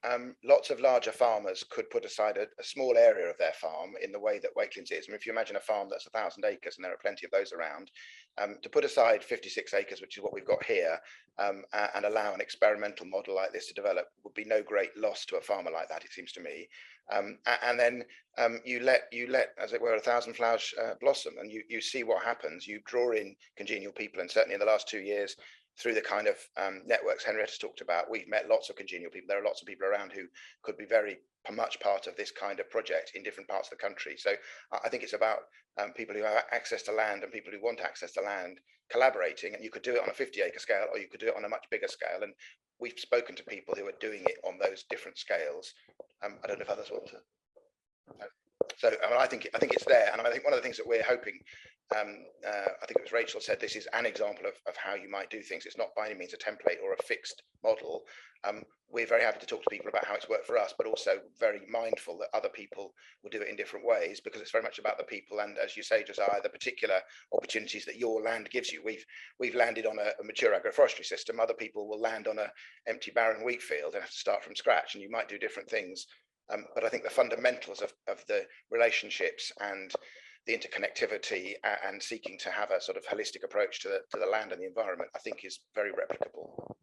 lots of larger farmers could put aside a small area of their farm in the way that Wakelands is. I mean, if you imagine a farm that's 1,000 acres, and there are plenty of those around, to put aside 56 acres, which is what we've got here, and allow an experimental model like this to develop would be no great loss to a farmer like that, it seems to me. And then you let, as it were, 1,000 flowers blossom, and you see what happens. You draw in congenial people, and certainly in the last 2 years, through the kind of networks Henrietta talked about, we've met lots of congenial people. There are lots of people around who could be very much part of this kind of project in different parts of the country. So I think it's about people who have access to land and people who want access to land collaborating, and you could do it on a 50-acre scale, or you could do it on a much bigger scale. And we've spoken to people who are doing it on those different scales. I don't know if others want to. So I mean, I think it's there, and I think one of the things that we're hoping, I think it was Rachel said, this is an example of how you might do things. It's not by any means a template or a fixed model. We're very happy to talk to people about how it's worked for us, but also very mindful that other people will do it in different ways, because it's very much about the people. And as you say, Josiah, the particular opportunities that your land gives you. We've landed on a mature agroforestry system. Other people will land on an empty barren wheat field and have to start from scratch, and you might do different things. But I think the fundamentals of the relationships and the interconnectivity and seeking to have a sort of holistic approach to the land and the environment, I think is very replicable.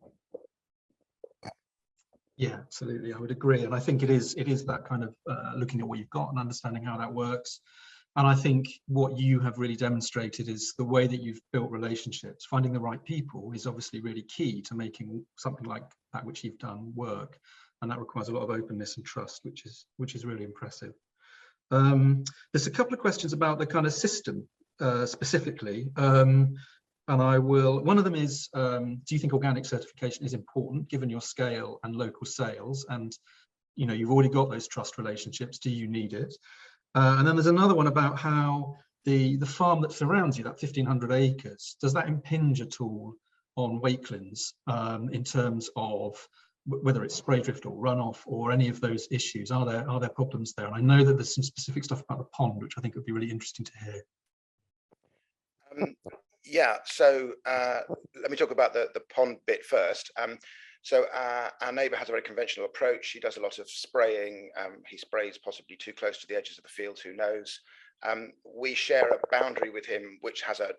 Yeah, absolutely. I would agree. And I think it is that kind of looking at what you've got and understanding how that works. And I think what you have really demonstrated is the way that you've built relationships. Finding the right people is obviously really key to making something like that which you've done work. And that requires a lot of openness and trust, which is really impressive. There's a couple of questions about the kind of system specifically. And one of them is, do you think organic certification is important given your scale and local sales? And, you know, you've already got those trust relationships. Do you need it? And then there's another one about how the farm that surrounds you, that 1,500 acres, does that impinge at all on Wakelands in terms of whether it's spray drift or runoff or any of those issues? Are there problems there? And I know that there's some specific stuff about the pond, which I think would be really interesting to hear. Yeah, so let me talk about the pond bit first. So our neighbour has a very conventional approach. He does a lot of spraying. He sprays possibly too close to the edges of the fields, who knows. We share a boundary with him which has a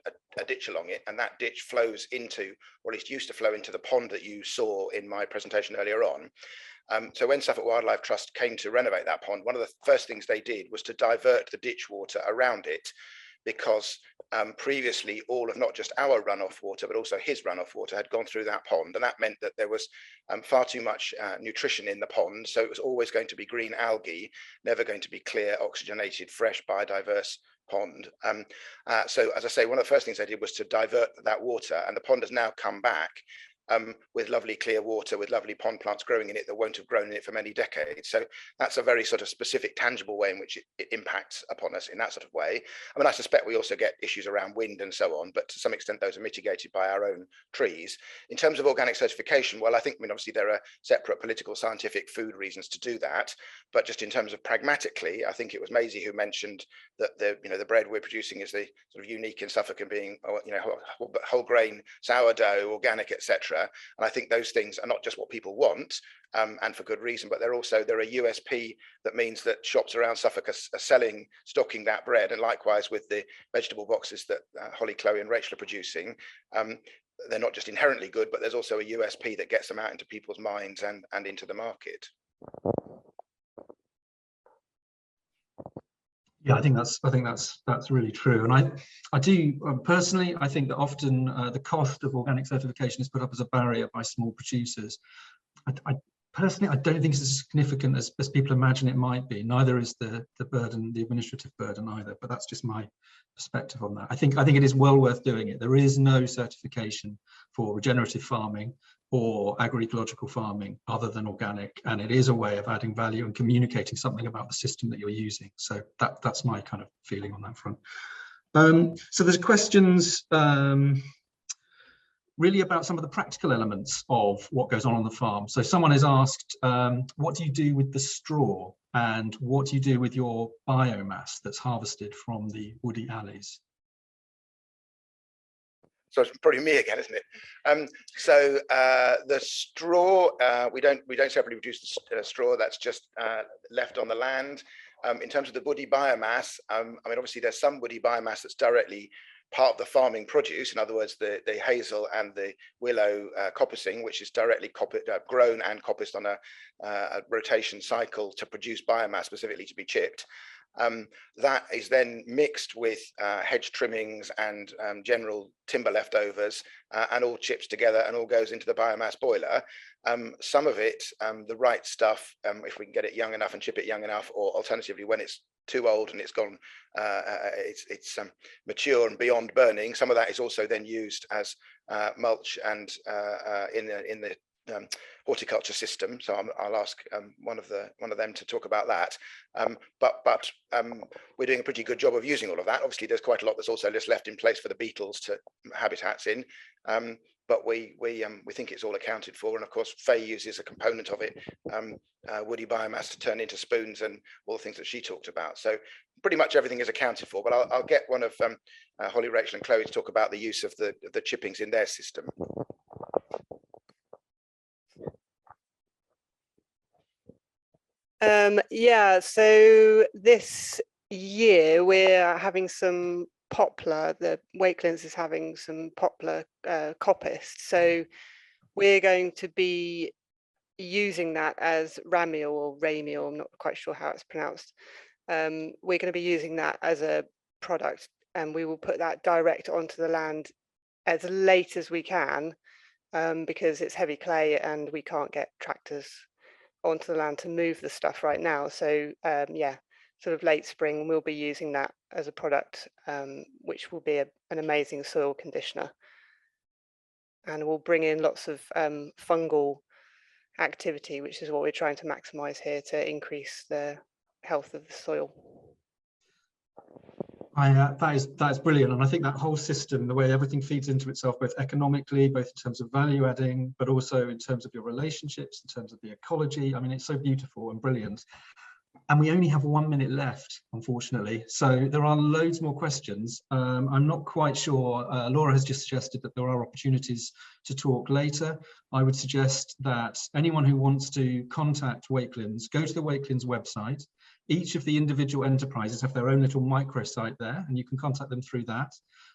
ditch along it, and that ditch flows into, or at least used to flow into, the pond that you saw in my presentation earlier on. So when Suffolk Wildlife Trust came to renovate that pond, one of the first things they did was to divert the ditch water around it, because previously all of not just our runoff water but also his runoff water had gone through that pond, and that meant that there was far too much nutrition in the pond. So it was always going to be green algae, never going to be clear, oxygenated, fresh, biodiverse pond. So as I say, one of the first things I did was to divert that water, and the pond has now come back with lovely clear water, with lovely pond plants growing in it that won't have grown in it for many decades. So that's a very sort of specific, tangible way in which it impacts upon us in that sort of way. I mean, I suspect we also get issues around wind and so on, but to some extent those are mitigated by our own trees. In terms of organic certification, well, I think, I mean, obviously there are separate political, scientific, food reasons to do that, but just in terms of pragmatically, I think it was Maisie who mentioned that the bread we're producing is the sort of unique in Suffolk and being, you know, whole grain, sourdough, organic, etc. And I think those things are not just what people want, and for good reason, but they're a USP that means that shops around Suffolk are selling, stocking that bread. And likewise with the vegetable boxes that Holly, Chloe and Rachel are producing, they're not just inherently good, but there's also a USP that gets them out into people's minds and into the market. Yeah, I think that's really true, and I do personally. I think that often the cost of organic certification is put up as a barrier by small producers. I personally, I don't think it's as significant as people imagine it might be. Neither is the burden, the administrative burden either. But that's just my perspective on that. I think it is well worth doing it. There is no certification for regenerative farming or agroecological farming other than organic, and it is a way of adding value and communicating something about the system that you're using. So that's my kind of feeling on that front. So there's questions really about some of the practical elements of what goes on the farm. So someone has asked, what do you do with the straw, and what do you do with your biomass that's harvested from the woody alleys? So it's probably me again, isn't it? So the straw, we don't separately produce the straw. That's just left on the land. In terms of the woody biomass, I mean, obviously there's some woody biomass that's directly part of the farming produce. In other words, the hazel and the willow coppicing, which is directly grown and coppiced on a rotation cycle to produce biomass specifically to be chipped. That is then mixed with hedge trimmings and general timber leftovers and all chips together and all goes into the biomass boiler. Some of it, the right stuff, if we can get it young enough and chip it young enough, or alternatively when it's too old and it's gone, it's mature and beyond burning, some of that is also then used as mulch and in the horticulture system. So I'll ask one of them to talk about that. But we're doing a pretty good job of using all of that. Obviously, there's quite a lot that's also just left in place for the beetles to habitats in. But we think it's all accounted for, and of course, Faye uses a component of it, woody biomass, to turn into spoons and all the things that she talked about. So pretty much everything is accounted for. But I'll get one of Holly, Rachel, and Chloe to talk about the use of the chippings in their system. Yeah, so this year we're having some poplar. The Wakelands is having some poplar coppiced. So we're going to be using that as ramiel or ramiel, I'm not quite sure how it's pronounced. We're going to be using that as a product, and we will put that direct onto the land as late as we can, because it's heavy clay and we can't get tractors onto the land to move the stuff right now. So yeah, sort of late spring, we'll be using that as a product, which will be an amazing soil conditioner, and we'll bring in lots of fungal activity, which is what we're trying to maximize here to increase the health of the soil. That is brilliant, and I think that whole system, the way everything feeds into itself, both economically, both in terms of value adding, but also in terms of your relationships, in terms of the ecology. I mean, it's so beautiful and brilliant. And we only have 1 minute left, unfortunately. So there are loads more questions. I'm not quite sure. Laura has just suggested that there are opportunities to talk later. I would suggest that anyone who wants to contact Wakelands, go to the Wakelands website. Each of the individual enterprises have their own little microsite there, and you can contact them through that.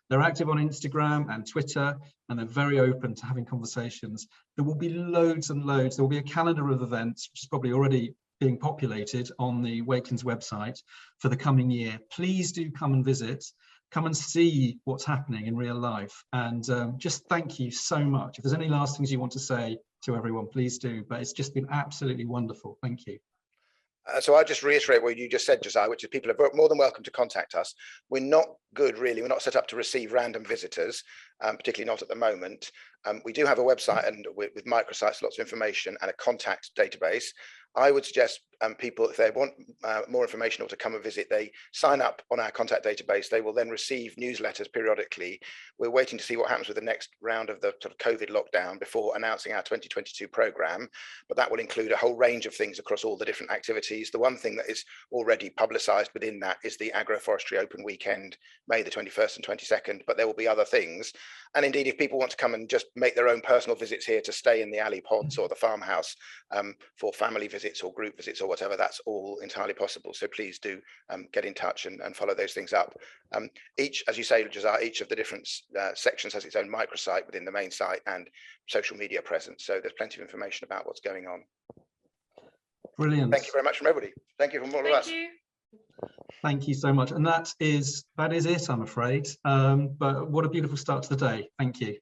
They're active on Instagram and Twitter, and they're very open to having conversations. There will be loads and loads. There will be a calendar of events, which is probably already being populated on the Wakelands website for the coming year. Please do come and visit, come and see what's happening in real life. And just thank you so much. If there's any last things you want to say to everyone, please do. But it's just been absolutely wonderful. Thank you. So I'll just reiterate what you just said, Josiah, which is people are more than welcome to contact us. We're not good, really. We're not set up to receive random visitors, particularly not at the moment. We do have a website and with microsites, lots of information and a contact database. I would suggest people, if they want more information or to come and visit, they sign up on our contact database. They will then receive newsletters periodically. We're waiting to see what happens with the next round of the sort of COVID lockdown before announcing our 2022 programme, but that will include a whole range of things across all the different activities. The one thing that is already publicised within that is the Agroforestry Open Weekend, May the 21st and 22nd, but there will be other things. And indeed, if people want to come and just make their own personal visits here to stay in the alley pods or the farmhouse for family visits or group visits or whatever, that's all entirely possible. So please do get in touch and follow those things up. Each, as you say, Josiah, each of the different sections has its own microsite within the main site and social media presence. So there's plenty of information about what's going on. Brilliant. Thank you very much from everybody. Thank you from all of us. Thank you. Thank you so much. And that is it, I'm afraid. But what a beautiful start to the day. Thank you.